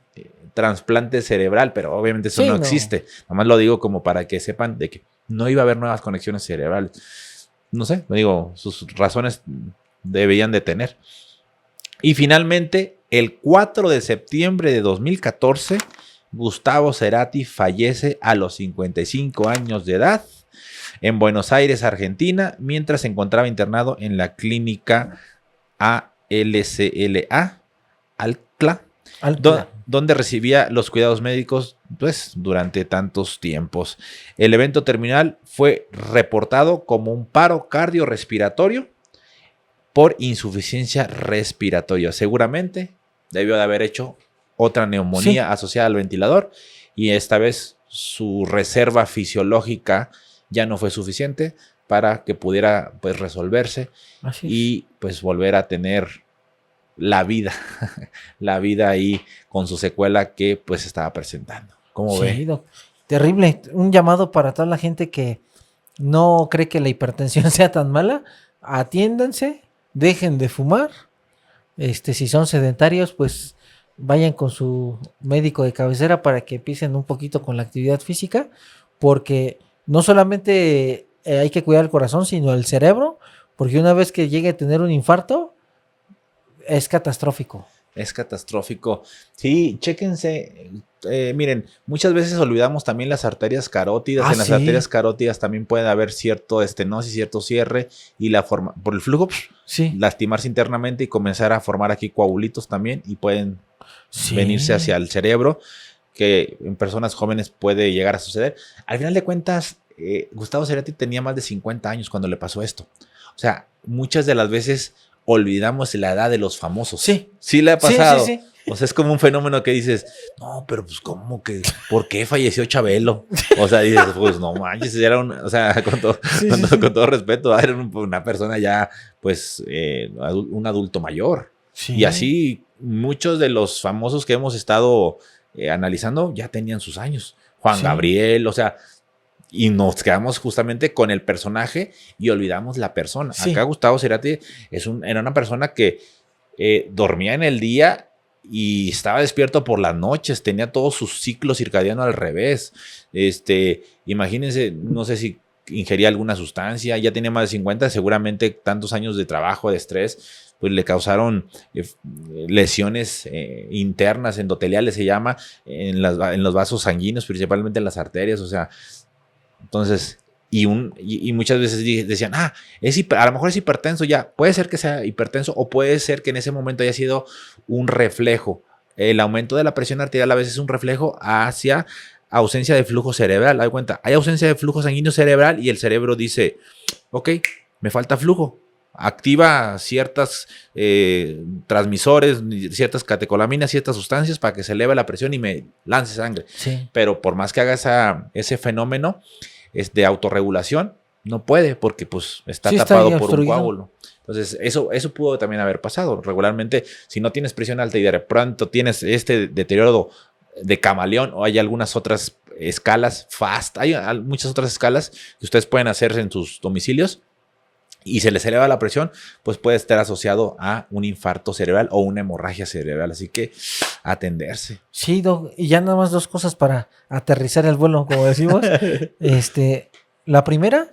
Speaker 1: trasplante cerebral, pero obviamente eso no existe. Nomás lo digo como para que sepan de que no iba a haber nuevas conexiones cerebrales. No sé, digo, sus razones deberían de tener. Y finalmente, el 4 de septiembre de 2014, Gustavo Cerati fallece a los 55 años de edad en Buenos Aires, Argentina, mientras se encontraba internado en la clínica ALCLA, donde recibía los cuidados médicos pues, durante tantos tiempos. El evento terminal fue reportado como un paro cardiorrespiratorio por insuficiencia respiratoria. Seguramente debió de haber hecho otra neumonía asociada al ventilador y esta vez su reserva fisiológica ya no fue suficiente para que pudiera pues resolverse y pues volver a tener la vida ahí con su secuela que pues estaba presentando. ¿Cómo ve?
Speaker 2: Doc. Terrible. Un llamado para toda la gente que no cree que la hipertensión sea tan mala. Atiéndanse, dejen de fumar. Si son sedentarios, pues vayan con su médico de cabecera para que empiecen un poquito con la actividad física, porque no solamente hay que cuidar el corazón, sino el cerebro, porque una vez que llegue a tener un infarto, es catastrófico.
Speaker 1: Es catastrófico. Sí, chéquense. Miren, muchas veces olvidamos también las arterias carótidas. En las arterias carótidas también puede haber cierto estenosis, cierto cierre y la forma por el flujo, lastimarse internamente y comenzar a formar aquí coagulitos también y pueden venirse hacia el cerebro, que en personas jóvenes puede llegar a suceder. Al final de cuentas, Gustavo Cerati tenía más de 50 años cuando le pasó esto. O sea, muchas de las veces olvidamos la edad de los famosos. Sí le ha pasado. Sí. O sea, es como un fenómeno que dices, no, pero pues ¿cómo que? ¿Por qué falleció Chabelo? O sea, dices, pues no manches, era o sea, con todo respeto, era una persona ya, pues, un adulto mayor. Y así, muchos de los famosos que hemos estado analizando ya tenían sus años. Juan Gabriel, o sea, y nos quedamos justamente con el personaje y olvidamos la persona. Acá Gustavo Cerati era una persona que dormía en el día y estaba despierto por las noches, tenía todo su ciclo circadiano al revés. Imagínense, no sé si ingería alguna sustancia, ya tenía más de 50, seguramente tantos años de trabajo, de estrés, pues le causaron lesiones internas, endoteliales se llama, en los vasos sanguíneos, principalmente en las arterias, o sea, entonces, y muchas veces decían, a lo mejor es hipertenso ya, puede ser que sea hipertenso o puede ser que en ese momento haya sido un reflejo. El aumento de la presión arterial a veces es un reflejo hacia ausencia de flujo cerebral. Hay cuenta, hay ausencia de flujo sanguíneo cerebral y el cerebro dice, ok, me falta flujo. Activa ciertas transmisores, ciertas catecolaminas, ciertas sustancias para que se eleve la presión y me lance sangre. Pero por más que haga ese fenómeno de autorregulación, no puede porque pues está tapado por un coágulo. Entonces, eso pudo también haber pasado. Regularmente, si no tienes presión alta y de pronto tienes este deterioro de camaleón o hay algunas otras escalas FAST, hay muchas otras escalas que ustedes pueden hacer en sus domicilios y se les eleva la presión, pues puede estar asociado a un infarto cerebral o una hemorragia cerebral. Así que atenderse.
Speaker 2: Sí, Doc, y ya nada más 2 cosas para aterrizar el vuelo, como decimos. La primera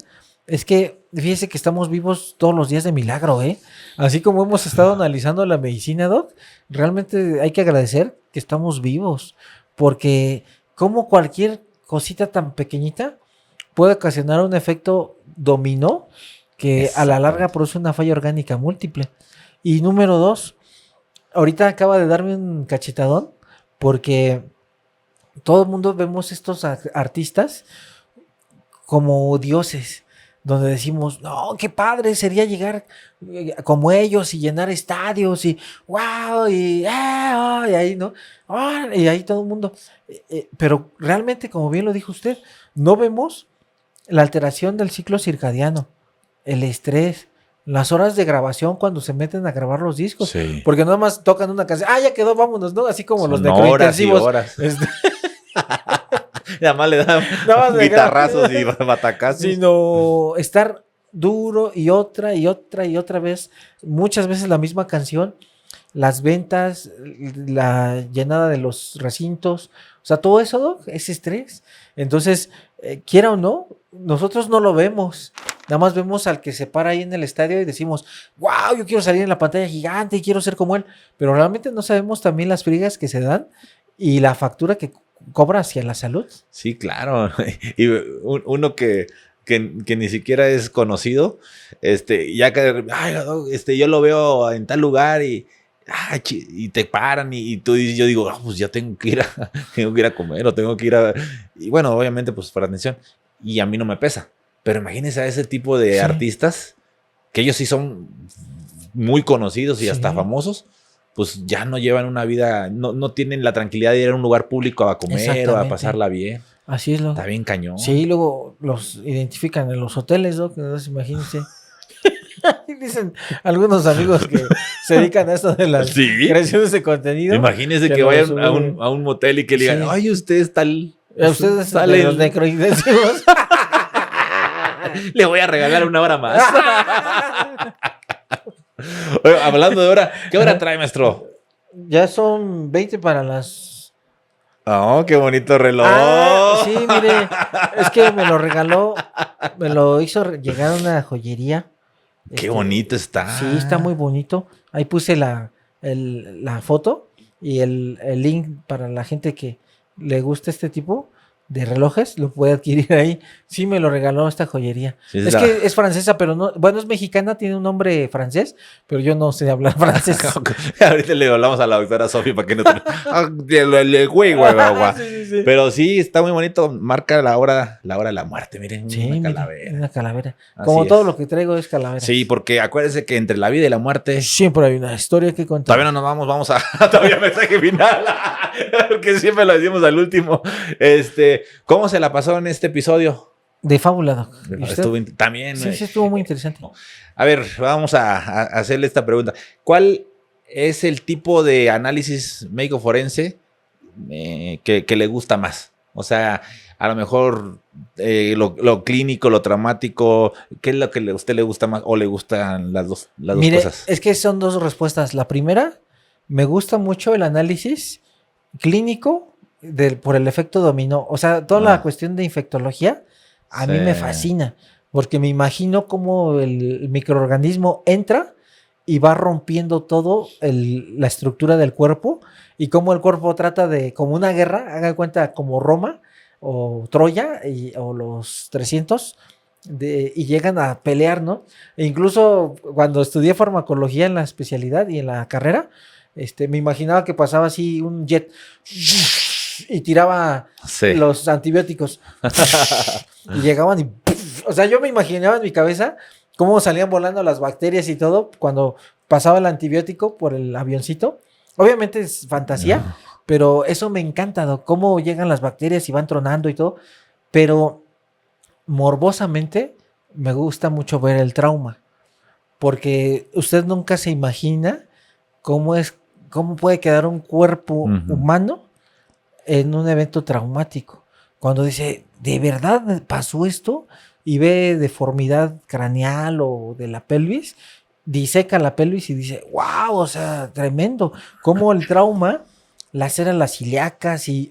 Speaker 2: es que fíjese que estamos vivos todos los días de milagro, ¿eh? Así como hemos estado analizando la medicina, Doc, realmente hay que agradecer que estamos vivos, porque como cualquier cosita tan pequeñita puede ocasionar un efecto dominó que a la larga produce una falla orgánica múltiple. Y número 2, ahorita acaba de darme un cachetadón porque todo el mundo vemos estos artistas como dioses, donde decimos, no, qué padre sería llegar como ellos y llenar estadios y wow, y ahí, ¿no? Y ahí todo el mundo. Pero realmente, como bien lo dijo usted, no vemos la alteración del ciclo circadiano, el estrés, las horas de grabación cuando se meten a grabar los discos, porque nada más tocan una canción, ya quedó, vámonos, ¿no? Así como son los necrointensivos.
Speaker 1: Horas y horas. Y además le dan guitarrazos y batacazos.
Speaker 2: Sino estar duro y otra vez, muchas veces la misma canción, las ventas, la llenada de los recintos, o sea, todo eso, Doc, es estrés. Entonces, quiera o no, nosotros no lo vemos. Nada más vemos al que se para ahí en el estadio y decimos, wow, yo quiero salir en la pantalla gigante y quiero ser como él. Pero realmente no sabemos también las friegas que se dan y la factura que cobra hacia la salud.
Speaker 1: Sí, claro. Y uno que ni siquiera es conocido, ya que yo lo veo en tal lugar y te paran y tú dices, yo digo, pues ya tengo que ir a comer o tengo que ir a... Y bueno, obviamente pues por atención. Y a mí no me pesa. Pero imagínense a ese tipo de artistas, que ellos sí son muy conocidos y hasta famosos, pues ya no llevan una vida, no tienen la tranquilidad de ir a un lugar público a comer o a pasarla bien.
Speaker 2: Así es,
Speaker 1: Está bien cañón.
Speaker 2: Sí, luego los identifican en los hoteles, ¿no? Imagínense. Dicen algunos amigos que se dedican a esto de las creaciones de contenido.
Speaker 1: Imagínense que vayan a un motel y que le digan, ay, usted es tal.
Speaker 2: Ustedes salen los necrointensivos.
Speaker 1: Le voy a regalar una hora más. Oye, hablando de hora, ¿qué hora trae, maestro?
Speaker 2: Ya son 20 para las...
Speaker 1: Oh, qué bonito reloj.
Speaker 2: Sí, mire, es que me lo regaló, me lo hizo llegar a una joyería.
Speaker 1: Qué bonito está.
Speaker 2: Sí, está muy bonito. Ahí puse la foto y el link para la gente que le gusta este tipo de relojes, lo puede adquirir ahí. Sí, me lo regaló esta joyería. Sí, es que es francesa, pero no, bueno, es mexicana, tiene un nombre francés, pero yo no sé hablar francés.
Speaker 1: Ahorita le hablamos a la doctora Sofía para que no sí. Pero sí, está muy bonito. Marca la hora de la muerte. Miren,
Speaker 2: sí,
Speaker 1: una calavera.
Speaker 2: Una calavera. Como todo lo que traigo es calavera.
Speaker 1: Sí, porque acuérdense que entre la vida y la muerte
Speaker 2: siempre hay una historia que contar.
Speaker 1: Todavía no nos vamos a todavía mensaje final. Porque siempre lo decimos al último. ¿Cómo se la pasó en este episodio?
Speaker 2: De fábula, Doc.
Speaker 1: También.
Speaker 2: Sí, estuvo muy interesante.
Speaker 1: A ver, vamos a hacerle esta pregunta. ¿Cuál es el tipo de análisis médico forense que le gusta más? O sea, a lo mejor lo clínico, lo traumático, ¿qué es lo que a usted le gusta más o le gustan las dos cosas?
Speaker 2: Es que son dos respuestas. La primera, me gusta mucho el análisis clínico por el efecto dominó. O sea, toda la cuestión de infectología a mí me fascina, porque me imagino cómo el microorganismo entra y va rompiendo todo la estructura del cuerpo y cómo el cuerpo trata de, como una guerra, haga cuenta como Roma o Troya o los 300 y llegan a pelear, ¿no? E incluso cuando estudié farmacología en la especialidad y en la carrera, me imaginaba que pasaba así un jet y tiraba los antibióticos y llegaban y o sea, yo me imaginaba en mi cabeza cómo salían volando las bacterias y todo cuando pasaba el antibiótico por el avioncito. Obviamente es fantasía, pero eso me encanta, ¿no? Cómo llegan las bacterias y van tronando y todo, pero morbosamente me gusta mucho ver el trauma, porque usted nunca se imagina cómo puede quedar un cuerpo humano en un evento traumático. Cuando dice, ¿de verdad pasó esto? Y ve deformidad craneal o de la pelvis, diseca la pelvis y dice, wow, o sea, tremendo. Cómo el trauma lacera las ilíacas y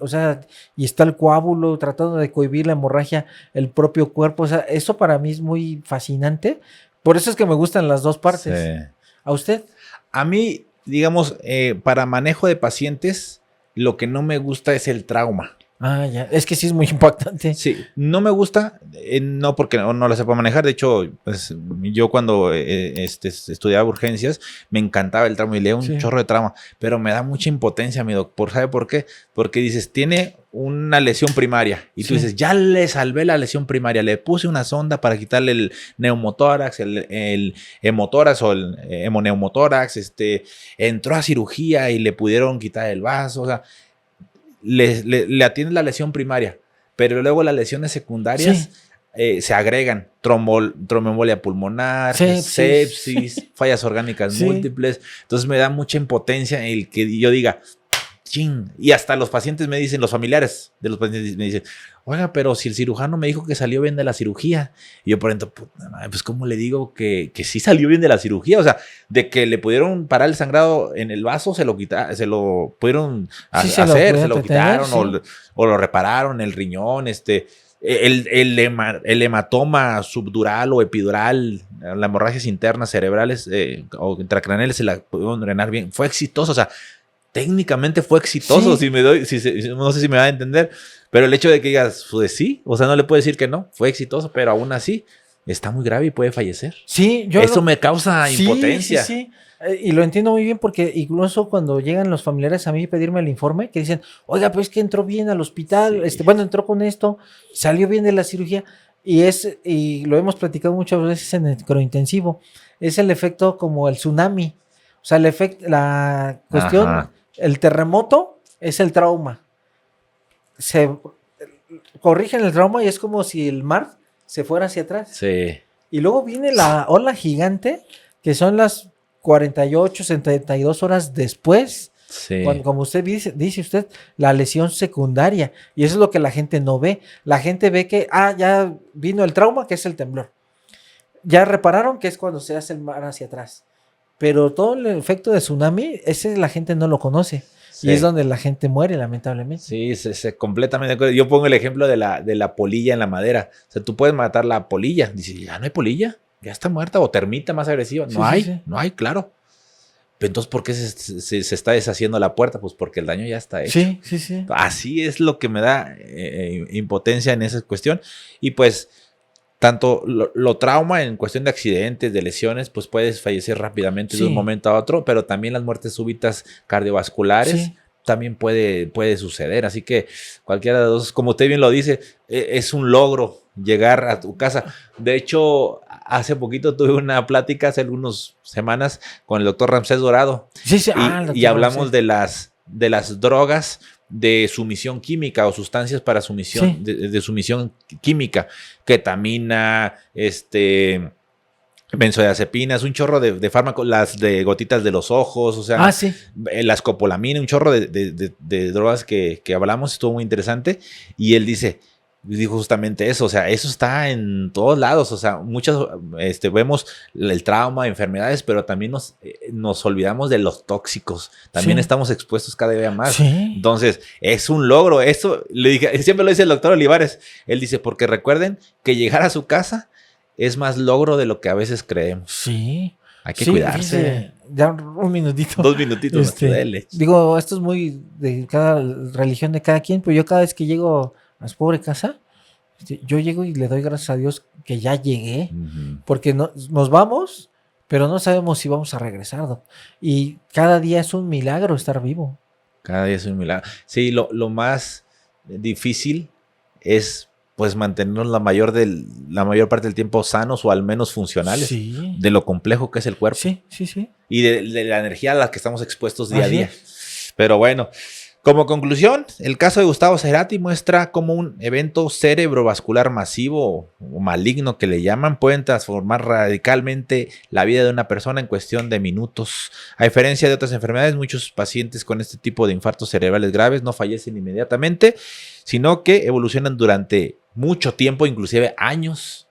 Speaker 2: está el coágulo tratando de cohibir la hemorragia, el propio cuerpo. O sea, eso para mí es muy fascinante. Por eso es que me gustan las dos partes. Sí. ¿A usted?
Speaker 1: A mí, digamos, para manejo de pacientes, lo que no me gusta es el trauma.
Speaker 2: Ah, ya. Es que sí es muy impactante.
Speaker 1: Sí, no me gusta, no porque no lo sepa manejar. De hecho, pues, yo cuando estudiaba urgencias, me encantaba el trauma y leía un chorro de trauma, pero me da mucha impotencia, mi doctor. ¿Sabe por qué? Porque dices, tiene una lesión primaria y tú dices, ya le salvé la lesión primaria, le puse una sonda para quitarle el neumotórax, el hemotórax o el hemoneumotórax, entró a cirugía y le pudieron quitar el vaso, o sea, le atienden la lesión primaria, pero luego las lesiones secundarias se agregan tromboembolia pulmonar, sepsis, fallas orgánicas múltiples. Entonces me da mucha impotencia el que yo diga, ching. Y hasta los pacientes me dicen, los familiares de los pacientes me dicen, oiga, pero si el cirujano me dijo que salió bien de la cirugía. Y yo por dentro, pues ¿cómo le digo que sí salió bien de la cirugía? O sea, de que le pudieron parar el sangrado en el vaso, se lo pudieron se lo quitaron o lo repararon, el riñón, el hematoma subdural o epidural, las hemorragias internas cerebrales o intracraneales se la pudieron drenar bien. Fue exitoso, o sea, técnicamente fue exitoso, no sé si me va a entender, pero el hecho de que digas, pues sí, o sea, no le puedo decir que no, fue exitoso, pero aún así está muy grave y puede fallecer.
Speaker 2: Sí,
Speaker 1: eso me causa impotencia.
Speaker 2: Sí. Y lo entiendo muy bien porque incluso cuando llegan los familiares a mí a pedirme el informe, que dicen, oiga, pero es que entró bien al hospital, entró con esto, salió bien de la cirugía, y lo hemos platicado muchas veces en el necrointensivo, es el efecto como el tsunami. O sea, la cuestión,
Speaker 1: Ajá.
Speaker 2: el terremoto es el trauma. Se corrigen el trauma y es como si el mar se fuera hacia atrás.
Speaker 1: Sí.
Speaker 2: Y luego viene la ola gigante, que son las 48, 72 horas después.
Speaker 1: Sí.
Speaker 2: Cuando, como usted dice usted, la lesión secundaria. Y eso es lo que la gente no ve. La gente ve que, ya vino el trauma, que es el temblor. Ya repararon que es cuando se hace el mar hacia atrás. Pero todo el efecto de tsunami, ese la gente no lo conoce.
Speaker 1: Sí.
Speaker 2: Y es donde la gente muere, lamentablemente.
Speaker 1: Sí, completamente de acuerdo. Yo pongo el ejemplo de la polilla en la madera. O sea, tú puedes matar la polilla. Dices, ya no hay polilla, ya está muerta. O termita más agresiva.
Speaker 2: Sí,
Speaker 1: No hay,
Speaker 2: sí.
Speaker 1: no hay, claro. Pero entonces, ¿por qué se está deshaciendo la puerta? Pues porque el daño ya está hecho.
Speaker 2: Sí, sí, sí.
Speaker 1: Así es lo que me da impotencia en esa cuestión. Y pues, tanto lo trauma en cuestión de accidentes, de lesiones, pues puedes fallecer rápidamente de un momento a otro, pero también las muertes súbitas cardiovasculares también puede suceder. Así que cualquiera de los dos, como usted bien lo dice, es un logro llegar a tu casa. De hecho, hace poquito tuve una plática, hace algunas semanas, con el doctor Ramsés Dorado.
Speaker 2: Sí, sí.
Speaker 1: Y hablamos de las drogas de sumisión química o sustancias para sumisión, de sumisión química, ketamina, benzodiazepinas, un chorro de fármacos, las de gotitas de los ojos, o sea, la escopolamina, un chorro de drogas que hablamos, estuvo muy interesante. Y él dijo justamente eso, o sea, eso está en todos lados, o sea, muchas vemos el trauma, enfermedades, pero también nos olvidamos de los tóxicos, también estamos expuestos cada día más. Entonces, es un logro, eso le dije, siempre lo dice el doctor Olivares, él dice, porque recuerden que llegar a su casa es más logro de lo que a veces creemos.
Speaker 2: Sí.
Speaker 1: Hay que cuidarse.
Speaker 2: Dice, ya un minutito.
Speaker 1: 2 minutitos.
Speaker 2: Digo, esto es muy de cada religión de cada quien, pero yo cada vez que llego a su pobre casa, yo llego y le doy gracias a Dios que ya llegué, porque nos vamos, pero no sabemos si vamos a regresar, ¿no? Y cada día es un milagro estar vivo.
Speaker 1: Cada día es un milagro. Sí, lo más difícil es pues mantenernos la mayor parte del tiempo sanos o al menos funcionales, de lo complejo que es el cuerpo.
Speaker 2: Sí.
Speaker 1: Y de la energía a la que estamos expuestos día a día. Pero bueno, como conclusión, el caso de Gustavo Cerati muestra cómo un evento cerebrovascular masivo o maligno que le llaman pueden transformar radicalmente la vida de una persona en cuestión de minutos. A diferencia de otras enfermedades, muchos pacientes con este tipo de infartos cerebrales graves no fallecen inmediatamente, sino que evolucionan durante mucho tiempo, inclusive años,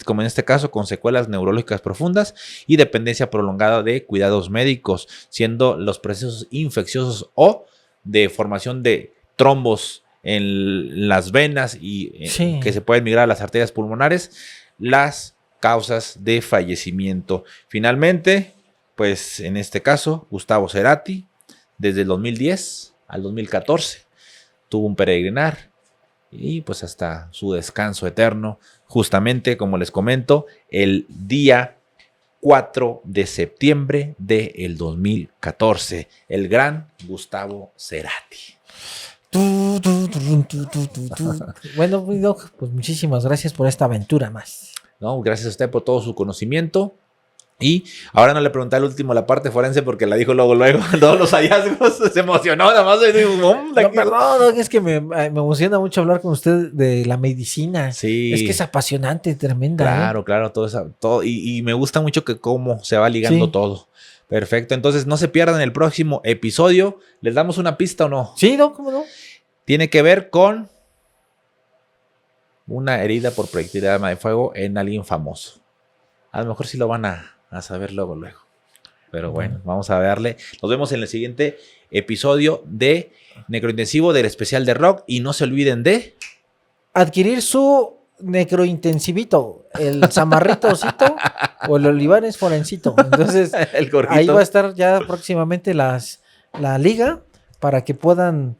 Speaker 1: como en este caso, con secuelas neurológicas profundas y dependencia prolongada de cuidados médicos, siendo los procesos infecciosos o de formación de trombos en las venas y que se pueden migrar a las arterias pulmonares, las causas de fallecimiento. Finalmente, pues en este caso, Gustavo Cerati, desde el 2010 al 2014, tuvo un peregrinar y pues hasta su descanso eterno, justamente como les comento, el día 4 de septiembre del 2014, el gran Gustavo Cerati.
Speaker 2: Bueno, Doc, pues muchísimas gracias por esta aventura más.
Speaker 1: No, gracias a usted por todo su conocimiento. Y ahora no le pregunté al último la parte forense porque la dijo luego, todos los hallazgos, se emocionó nada más. Y digo,
Speaker 2: no, perdón, es que me emociona mucho hablar con usted de la medicina.
Speaker 1: Sí.
Speaker 2: Es que es apasionante, tremenda.
Speaker 1: Claro, todo. Y me gusta mucho que cómo se va ligando todo. Perfecto, entonces no se pierdan el próximo episodio. ¿Les damos una pista o no?
Speaker 2: Sí, no, ¿cómo no?
Speaker 1: Tiene que ver con una herida por proyectil de arma de fuego en alguien famoso. A lo mejor sí lo van a saber luego. Pero bueno, vamos a darle. Nos vemos en el siguiente episodio de Necrointensivo del especial de rock. Y no se olviden de
Speaker 2: adquirir su necrointensivito, el zamarritocito o el Olivares forencito. Entonces,
Speaker 1: el gorrito.
Speaker 2: Ahí va a estar ya próximamente la liga para que puedan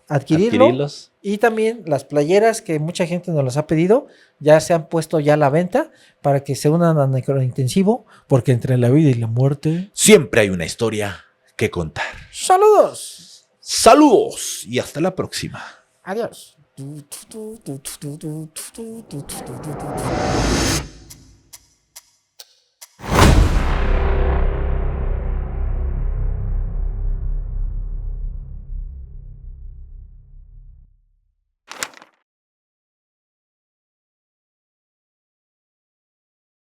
Speaker 2: adquirirlos. Y también las playeras que mucha gente nos las ha pedido, ya se han puesto ya a la venta para que se unan a Necrointensivo, porque entre la vida y la muerte
Speaker 1: siempre hay una historia que contar.
Speaker 2: ¡Saludos!
Speaker 1: ¡Saludos! Y hasta la próxima.
Speaker 2: Adiós.